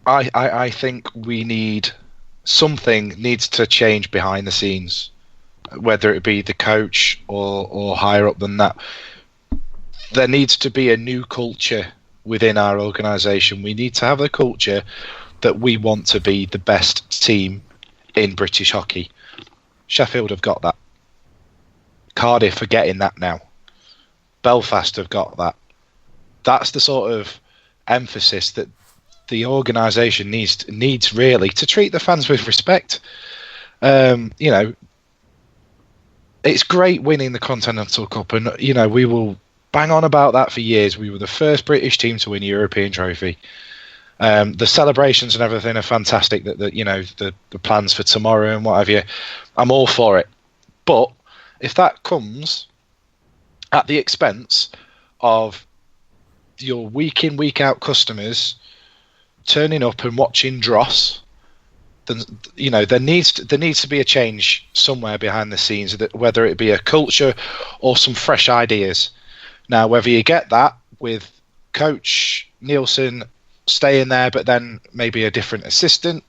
I think something needs to change behind the scenes, whether it be the coach or higher up than that. There needs to be a new culture within our organisation. We need to have a culture that we want to be the best team in British hockey. Sheffield have got that. Cardiff are getting that now. Belfast have got that. That's the sort of emphasis that the organisation needs really to treat the fans with respect. It's great winning the Continental Cup, and we will bang on about that for years. We were the first British team to win a European trophy. The celebrations and everything are fantastic. That the plans for tomorrow and what have you, I'm all for it. But if that comes at the expense of your week in, week out customers turning up and watching dross, then there needs to be a change somewhere behind the scenes. That whether it be a culture or some fresh ideas. Now, whether you get that with Coach Nielsen staying there, but then maybe a different assistant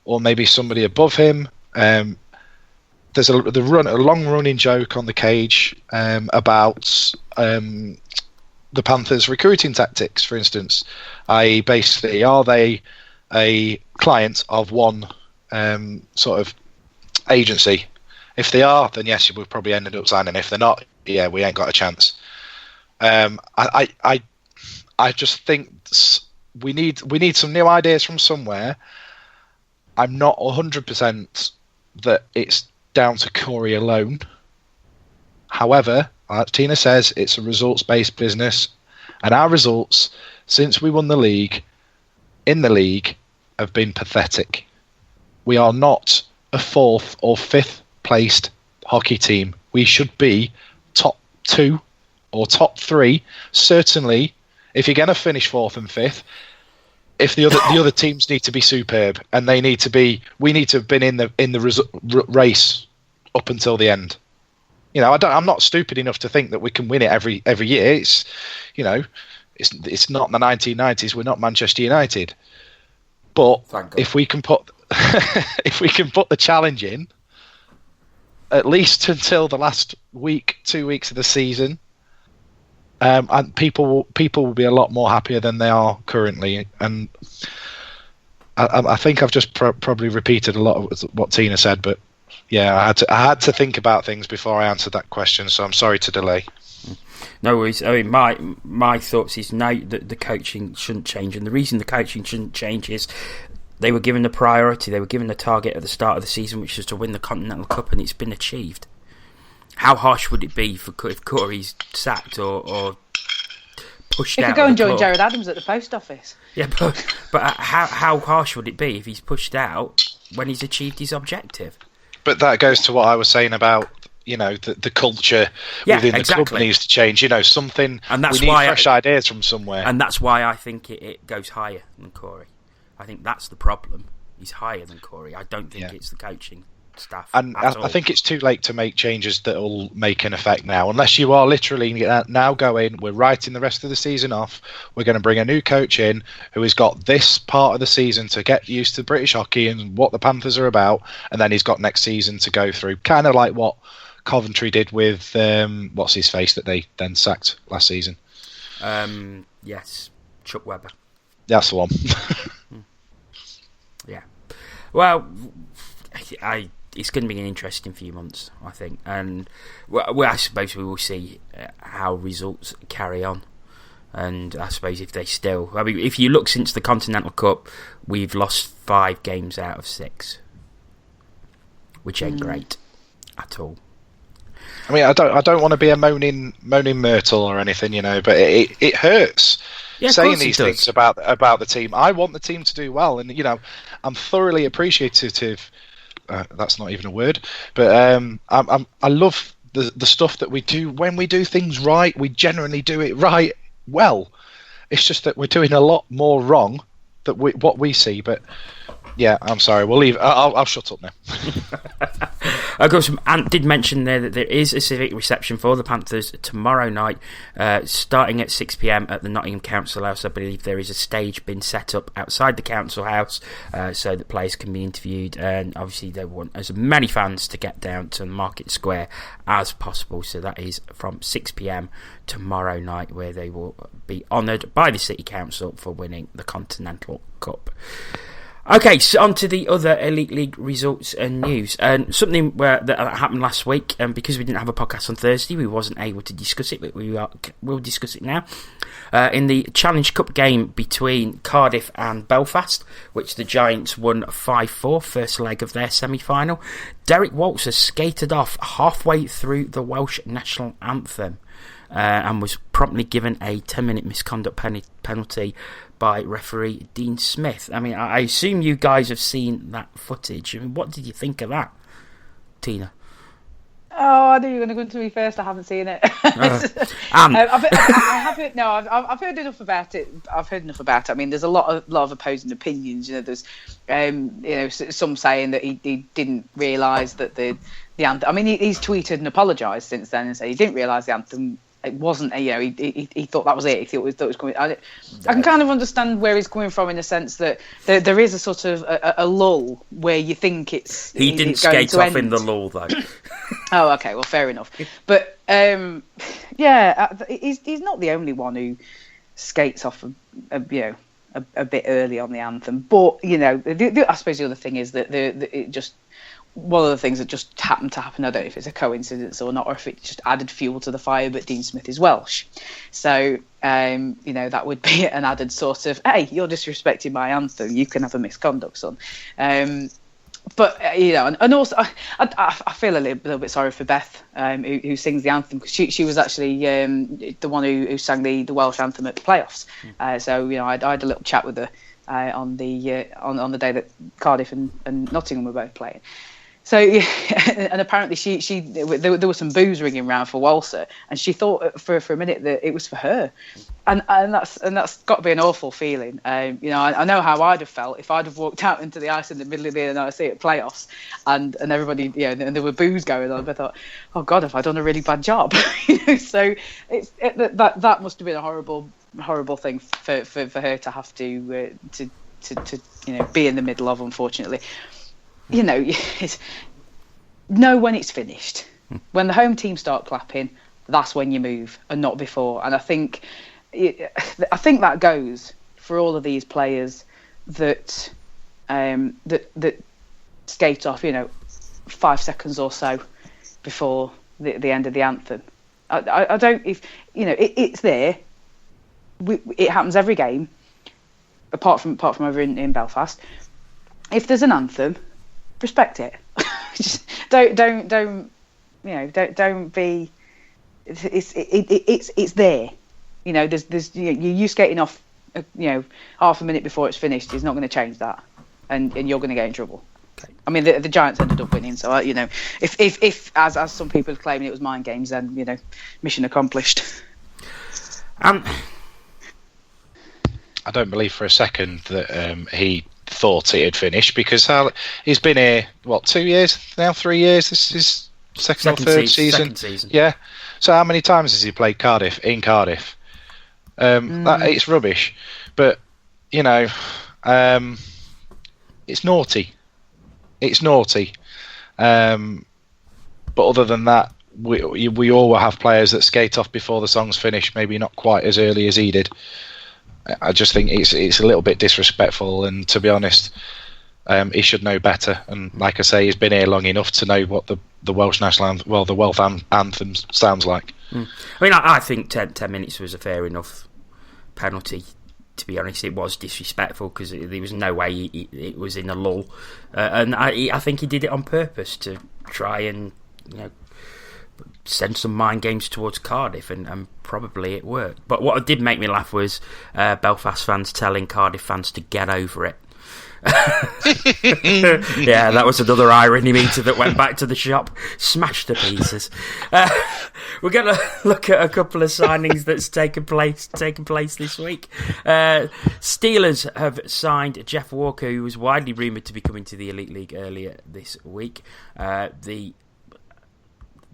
or maybe somebody above him. There's a long running joke on the cage about the Panthers' recruiting tactics, for instance. Basically, are they a client of one sort of agency? If they are, then yes, we've probably ended up signing. If they're not, yeah, we ain't got a chance. I just think we need some new ideas from somewhere. I'm not 100% that it's down to Corey alone. However, like Tina says, it's a results-based business, and our results since we won the league have been pathetic. We are not a 4th or 5th placed hockey team. We should be top 2 or top 3. Certainly, if you're going to finish 4th and 5th, if the other teams need to be superb, and we need to have been in the race up until the end. I'm not stupid enough to think that we can win it every year. It's not the 1990s. We're not Manchester United. But if we can put the challenge in, at least until the last 2 weeks of the season, and people will be a lot more happier than they are currently. And I think I've just probably repeated a lot of what Tina said, but yeah, I had to think about things before I answered that question, so I'm sorry to delay. No worries. I mean, my thoughts is now that the coaching shouldn't change, and the reason the coaching shouldn't change is they were given the priority, they were given the target at the start of the season, which was to win the Continental Cup, and it's been achieved. How harsh would it be if Corey's sacked or pushed out? He could go and join Jared Adams at the post office. Yeah, but how harsh would it be if he's pushed out when he's achieved his objective? But that goes to what I was saying about the culture within the club needs to change. Something, and that's we need fresh ideas from somewhere. And that's why I think it goes higher than Corey. I think that's the problem. He's higher than Corey. I don't think it's the coaching staff. And I think it's too late to make changes that will make an effect now, unless you are literally now going, we're writing the rest of the season off, we're going to bring a new coach in who has got this part of the season to get used to British hockey and what the Panthers are about, and then he's got next season to go through, kind of like what Coventry did with what's his face that they then sacked last season. Yes, Chuck Webber. That's the one. Yeah. Well, it's going to be an interesting few months, I think, and I suppose we will see how results carry on. And I suppose if they still, if you look since the Continental Cup, we've lost 5 games out of 6, which ain't great at all. I mean, I don't want to be a moaning Myrtle or anything, but it hurts saying these things about the team. I want the team to do well, and I'm thoroughly appreciative. That's not even a word, but I love the stuff that we do. When we do things right, we generally do it right well. It's just that we're doing a lot more wrong than what we see, but. Yeah, I'm sorry. We'll leave. I'll shut up now. Of course, Ant did mention there that there is a civic reception for the Panthers tomorrow night, starting at 6 p.m. at the Nottingham Council House. I believe there is a stage been set up outside the Council House so that players can be interviewed, and obviously they want as many fans to get down to Market Square as possible. So that is from 6 p.m. tomorrow night, where they will be honoured by the City Council for winning the Continental Cup. Okay, so on to the other Elite League results and news. Something that happened last week, and because we didn't have a podcast on Thursday, we wasn't able to discuss it, but we'll discuss it now. In the Challenge Cup game between Cardiff and Belfast, which the Giants won 5-4, first leg of their semi-final, Derek Waltzer skated off halfway through the Welsh National Anthem and was promptly given a 10-minute misconduct penalty by referee Dean Smith. I mean, I assume you guys have seen that footage. I mean, what did you think of that, Tina? Oh, I knew you were going to go to me first. I haven't seen it. I haven't. No, I've heard enough about it. I mean, there's a lot of opposing opinions. There's, some saying that he didn't realise that the anthem. I mean, he's tweeted and apologised since then and said he didn't realise the anthem. It wasn't, he thought that was it. He thought it was coming. I can kind of understand where he's coming from in the sense that there is a sort of a lull where you think it's. He didn't skate off in the lull, though. Oh, okay. Well, fair enough. But he's not the only one who skates off a bit early on the anthem. But I suppose the other thing is that it just. One of the things that just happened to happen, I don't know if it's a coincidence or not, or if it just added fuel to the fire, but Dean Smith is Welsh. So, that would be an added sort of, hey, you're disrespecting my anthem, you can have a misconduct, son. But, and also, I feel a little bit sorry for Beth, who sings the anthem, because she was actually the one who sang the Welsh anthem at the playoffs. So, I had a little chat with her on the day that Cardiff and Nottingham were both playing. So, and apparently there was some boos ringing around for Waltzer, and she thought for a minute that it was for her, and that's got to be an awful feeling. I know how I'd have felt if I'd have walked out into the ice in the middle of the NRC at playoffs, and everybody, and there were boos going on. I thought, oh God, have I done a really bad job? So that must have been a horrible thing for her to have to be in the middle of, unfortunately. Know when it's finished. When the home team start clapping, that's when you move, and not before. And I think that goes for all of these players that skate off, 5 seconds or so before the end of the anthem. I don't. If it's there. It happens every game, apart from over in Belfast. If there's an anthem, respect it. Just don't be. It's there. There's you skating off. Half a minute before it's finished is not going to change that, and you're going to get in trouble. Okay. I mean, the Giants ended up winning, so if as some people are claiming it was mind games, then mission accomplished. I don't believe for a second that he thought it had finished, because he's been here 2 years now, 3 years. This is his second or third season. Yeah. So how many times has he played Cardiff in Cardiff? It's rubbish, but it's naughty. It's naughty. But other than that, we all will have players that skate off before the song's finished. Maybe not quite as early as he did. I just think it's a little bit disrespectful, and to be honest, he should know better. And like I say, he's been here long enough to know what the Welsh national anthem, the Welsh anthem sounds like. I mean, I think 10 minutes was a fair enough penalty. To be honest, it was disrespectful because there was no way it was in a lull, and I think he did it on purpose to try and send some mind games towards Cardiff, and probably it worked. But what did make me laugh was Belfast fans telling Cardiff fans to get over it. Yeah, that was another irony meter that went back to the shop, smashed to pieces. We're going to look at a couple of signings that's taken place this week. Steelers have signed Jeff Walker, who was widely rumoured to be coming to the Elite League earlier this week. They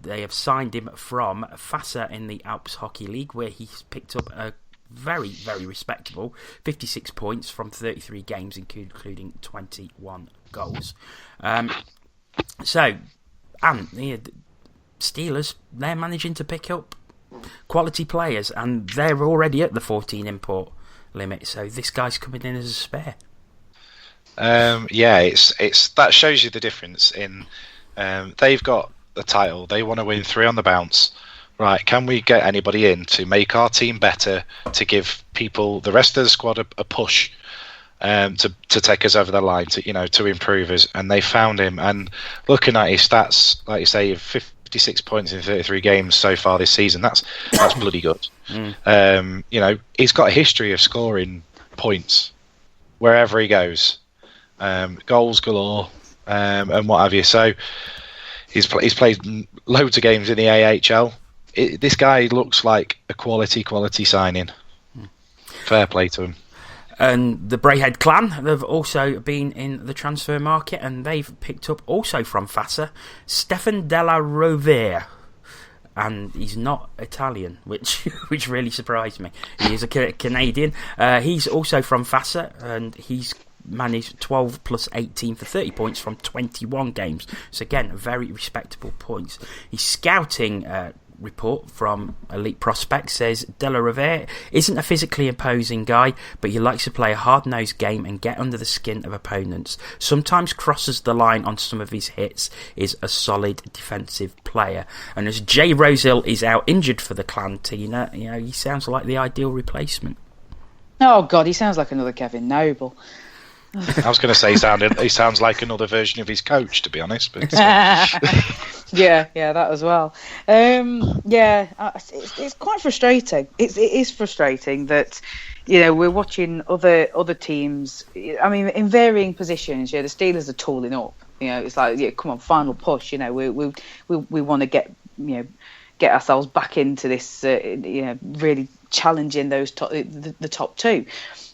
have signed him from Fassa in the Alps Hockey League, where he's picked up a very, very respectable 56 points from 33 games, including 21 goals. The Steelers, they're managing to pick up quality players, and they're already at the 14 import limit, so this guy's coming in as a spare. It's that shows you the difference in they've got the title, they want to win 3 on the bounce. Right, can we get anybody in to make our team better, to give people, the rest of the squad, a push to take us over the line, to improve us? And they found him. And looking at his stats, like you say, 56 points in 33 games so far this season. That's bloody good. He's got a history of scoring points wherever he goes, goals galore, and what have you. So he's played loads of games in the EIHL. This guy looks like a quality signing. Fair play to him. And the Brayhead clan have also been in the transfer market, and they've picked up, also from Fassa, Stefan Della Rovere. And he's not Italian, which really surprised me. He is a Canadian. He's also from Fassa, and he's managed 12 plus 18 for 30 points from 21 games. So again, very respectable points. His scouting report from Elite Prospect says Della Rovere isn't a physically imposing guy, but he likes to play a hard-nosed game and get under the skin of opponents. Sometimes crosses the line on some of his hits, is a solid defensive player. And as Jay Rosehill is out injured for the clan, Tina, he sounds like the ideal replacement. Oh God, he sounds like another Kevin Noble. I was going to say he sounds like another version of his coach, to be honest. But yeah, that as well. It's quite frustrating. It is frustrating that we're watching other teams. I mean, in varying positions. Yeah, the Steelers are tooling up. It's like, come on, final push. We want to get ourselves back into this. Really challenging those the top two.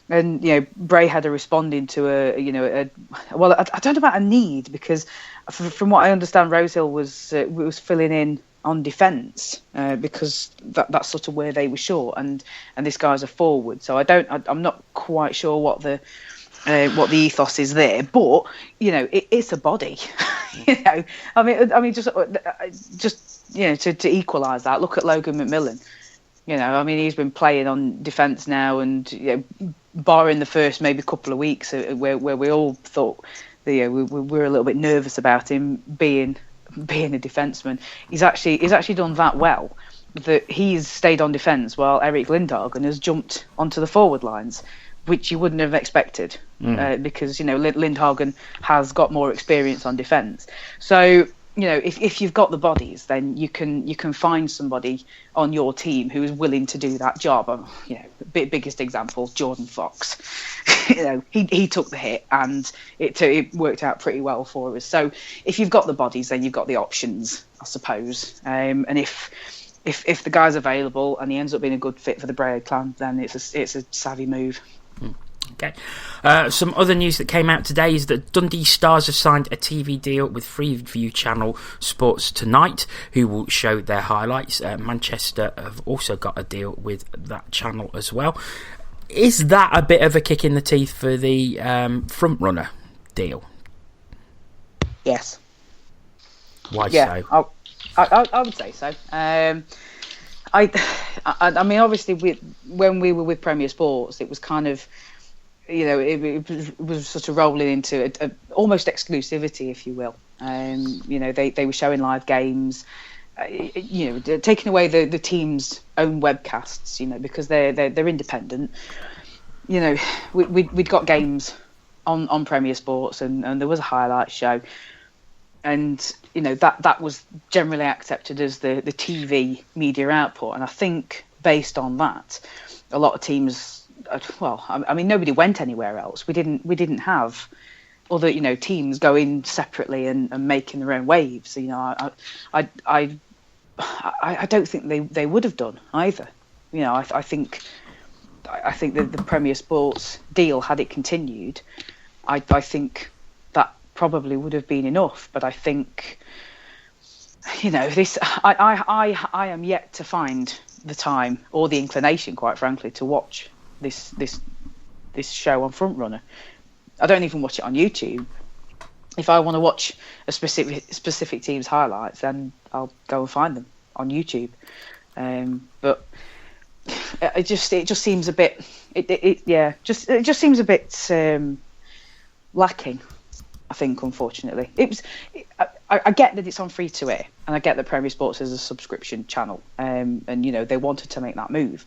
And Bray had a responding to I don't know about a need, because from what I understand, Rosehill was filling in on defence because that's sort of where they were short, and this guy's a forward, so I'm not quite sure what the ethos is there, but it's a body. I mean just to equalise that, look at Logan McMillan. He's been playing on defence now, and barring the first maybe couple of weeks where we all thought we were a little bit nervous about him being a defenseman, he's actually done that well that he's stayed on defence while Eric Lindhagen has jumped onto the forward lines, which you wouldn't have expected because Lindhagen has got more experience on defence. So if you've got the bodies, then you can find somebody on your team who is willing to do that job. Biggest example, Jordan Fox. He took the hit, and it worked out pretty well for us. So if you've got the bodies, then you've got the options, I suppose. And if the guy's available and he ends up being a good fit for the Brayhead clan, then it's a savvy move. Okay. Some other news that came out today is that Dundee Stars have signed a TV deal with Freeview channel Sports Tonight, who will show their highlights. Manchester have also got a deal with that channel as well. Is that a bit of a kick in the teeth for the front runner deal? Yes. Why so? I would say so. I mean, obviously, when we were with Premier Sports, it was kind of, it was sort of rolling into a almost exclusivity, if you will. They were showing live games, taking away the team's own webcasts, because they're independent. We'd got games on Premier Sports, and there was a highlight show. and that was generally accepted as the TV media output. And I think based on that, a lot of teams, well, I mean, nobody went anywhere else. We didn't have other teams going separately and making their own waves. I don't think they would have done either. I think the Premier Sports deal, had it continued, I think that probably would have been enough. But I think this. I am yet to find the time or the inclination, quite frankly, to watch this show on Frontrunner. I don't even watch it on YouTube. If I want to watch a specific team's highlights, then I'll go and find them on YouTube. But it just seems a bit. It just seems a bit lacking. I think, unfortunately, I get that it's on free to air, and I get that Premier Sports is a subscription channel, and they wanted to make that move,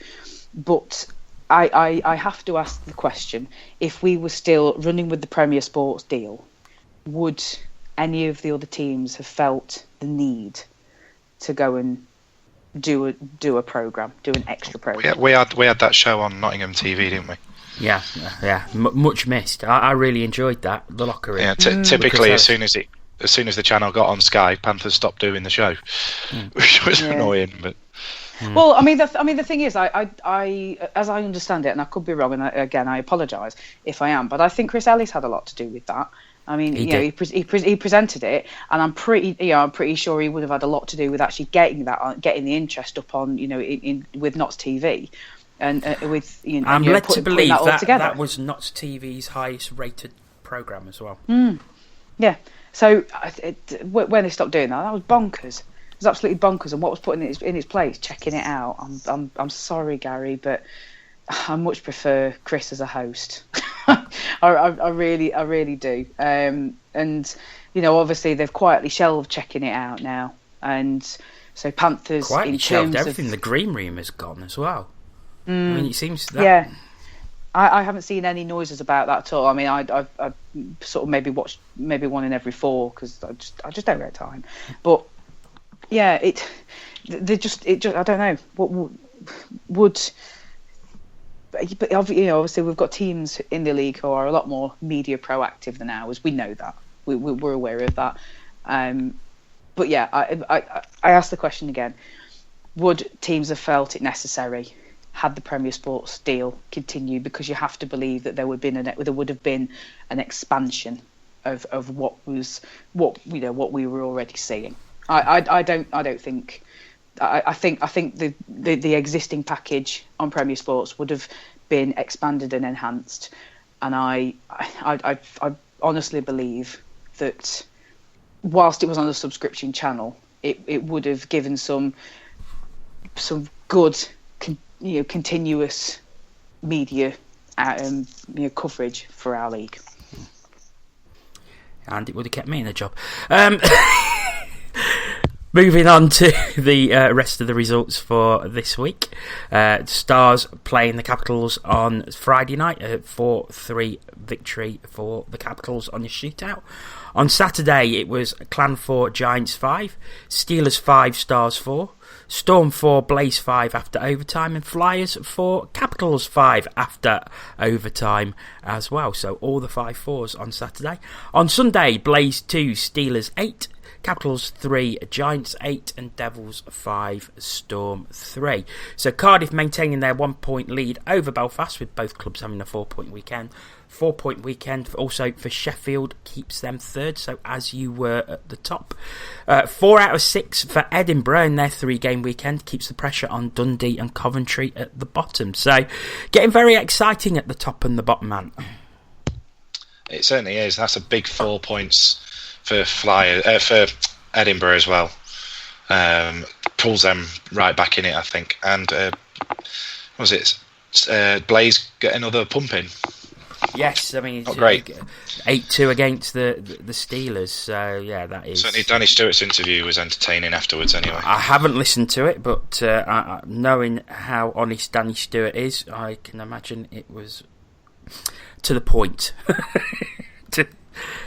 but I have to ask the question: if we were still running with the Premier Sports deal, would any of the other teams have felt the need to go and do a program, do an extra program? We had that show on Nottingham TV, didn't we? Yeah. Much missed. I really enjoyed that. The Locker Room. Yeah, typically as soon as the channel got on Sky, Panthers stopped doing the show, which was annoying. But well, I mean, the thing is, I as I understand it, and I could be wrong, and I apologise if I am, but I think Chris Ellis had a lot to do with that. I mean, he presented it, and I'm pretty sure he would have had a lot to do with actually getting the interest up on, with Notts TV. And with I'm led to believe that was Notts TV's highest rated programme as well. Yeah. So when they stopped doing that was bonkers. It was absolutely bonkers. And what was put in its place, checking it out. I'm sorry, Gary, but I much prefer Chris as a host. I really do. And obviously they've quietly shelved checking it out now. And so Panthers quietly shelved everything. The green room has gone as well. I mean, it seems that. Yeah, I haven't seen any noises about that at all. I mean, I sort of maybe watched one in every 4 because I just don't have time. But yeah, they just I don't know what would. But obviously we've got teams in the league who are a lot more media proactive than ours. We know that. We're aware of that. But yeah, I asked the question again: would teams have felt it necessary had the Premier Sports deal continued? Because you have to believe that there would have been an expansion of what we were already seeing. I don't think. I think the existing package on Premier Sports would have been expanded and enhanced, and I honestly believe that whilst it was on a subscription channel, it would have given some good continuous media coverage for our league, and it would have kept me in a job. Moving on to the rest of the results for this week. Stars playing the Capitals on Friday night, a 4-3 victory for the Capitals on the shootout. On Saturday, it was Clan 4, Giants 5, Steelers 5, Stars 4, Storm 4, Blaze 5 after overtime, and Flyers 4, Capitals 5 after overtime as well. So all the 5-4s on Saturday. On Sunday, Blaze 2, Steelers 8, Capitals 3, Giants 8, and Devils 5, Storm 3. So Cardiff maintaining their 1 point lead over Belfast, with both clubs having a 4-point weekend. 4-point weekend also for Sheffield keeps them third, so as you were at the top. 4 out of 6 for Edinburgh in their 3-game weekend keeps the pressure on Dundee and Coventry at the bottom. So getting very exciting at the top and the bottom, man. It certainly is. That's a big 4 points for for Edinburgh as well. Pulls them right back in it, I think. And what was it? Blaze get another pump in. Yes, I mean, not great. 8-2 against the Steelers. So yeah, that is. Certainly, Danny Stewart's interview was entertaining afterwards. Anyway, I haven't listened to it, but knowing how honest Danny Stewart is, I can imagine it was to the point.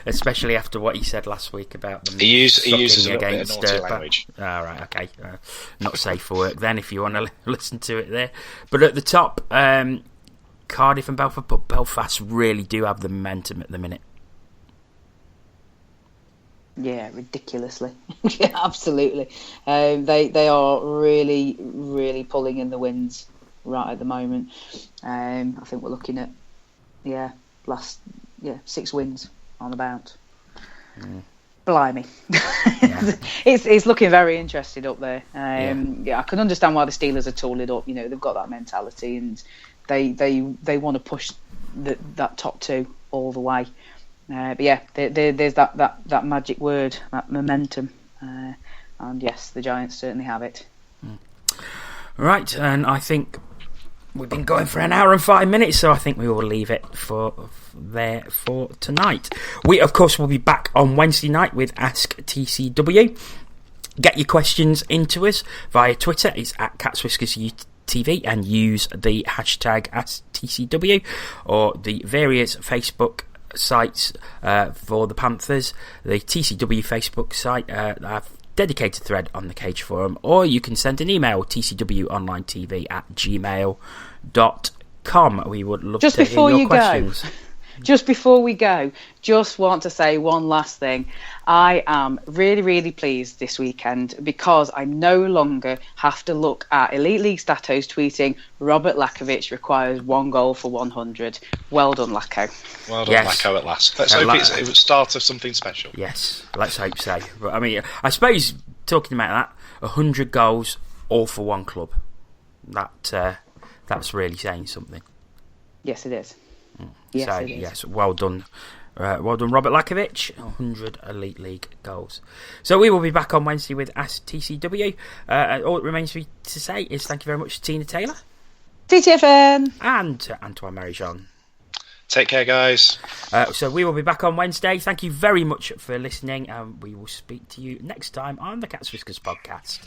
especially after what he said last week about them. He uses a little bit of against naughty language. All right, okay, not safe for work then. If you want to listen to it there, but at the top, Cardiff and Belfast, but Belfast really do have the momentum at the minute. Yeah, ridiculously. Yeah, absolutely. They are really, really pulling in the wins right at the moment. I think we're looking at 6 wins on the bounce. Blimey. Yeah. It's looking very interesting up there. I can understand why the Steelers are tooling up. You know, they've got that mentality and they want to push that top 2 all the way. But yeah, there's that magic word, that momentum, and yes, the Giants certainly have it. Right, and I think we've been going for an hour and 5 minutes, so I think we will leave it for tonight. We, of course, will be back on Wednesday night with Ask TCW. Get your questions into us via Twitter. It's at CatsWhiskersTV and use the hashtag AskTCW or the various Facebook sites for the Panthers. The TCW Facebook site have dedicated thread on the Cage Forum, or you can send an email, tcwonlinetv@gmail.com. We would love to hear your questions. Just before we go, just want to say one last thing. I am really, really pleased this weekend because I no longer have to look at Elite League Statos tweeting Robert Lakovic requires 1 goal for 100. Well done, Lako. Well done, Lako, at last. Let's hope it's the start of something special. Yes, let's hope so. But I mean, I suppose, talking about that, 100 goals, all for one club. That's really saying something. Yes, it is. Yes, so, it is. Yes, well done, Robert Lakovic. 100 Elite League goals. So we will be back on Wednesday with Ask TCW. All it remains for me to say is thank you very much to Tina Taylor, TTFN, and to Antoine Marie-Jean. Take care, guys. So we will be back on Wednesday. Thank you very much for listening, and we will speak to you next time on the Cats Whiskers podcast.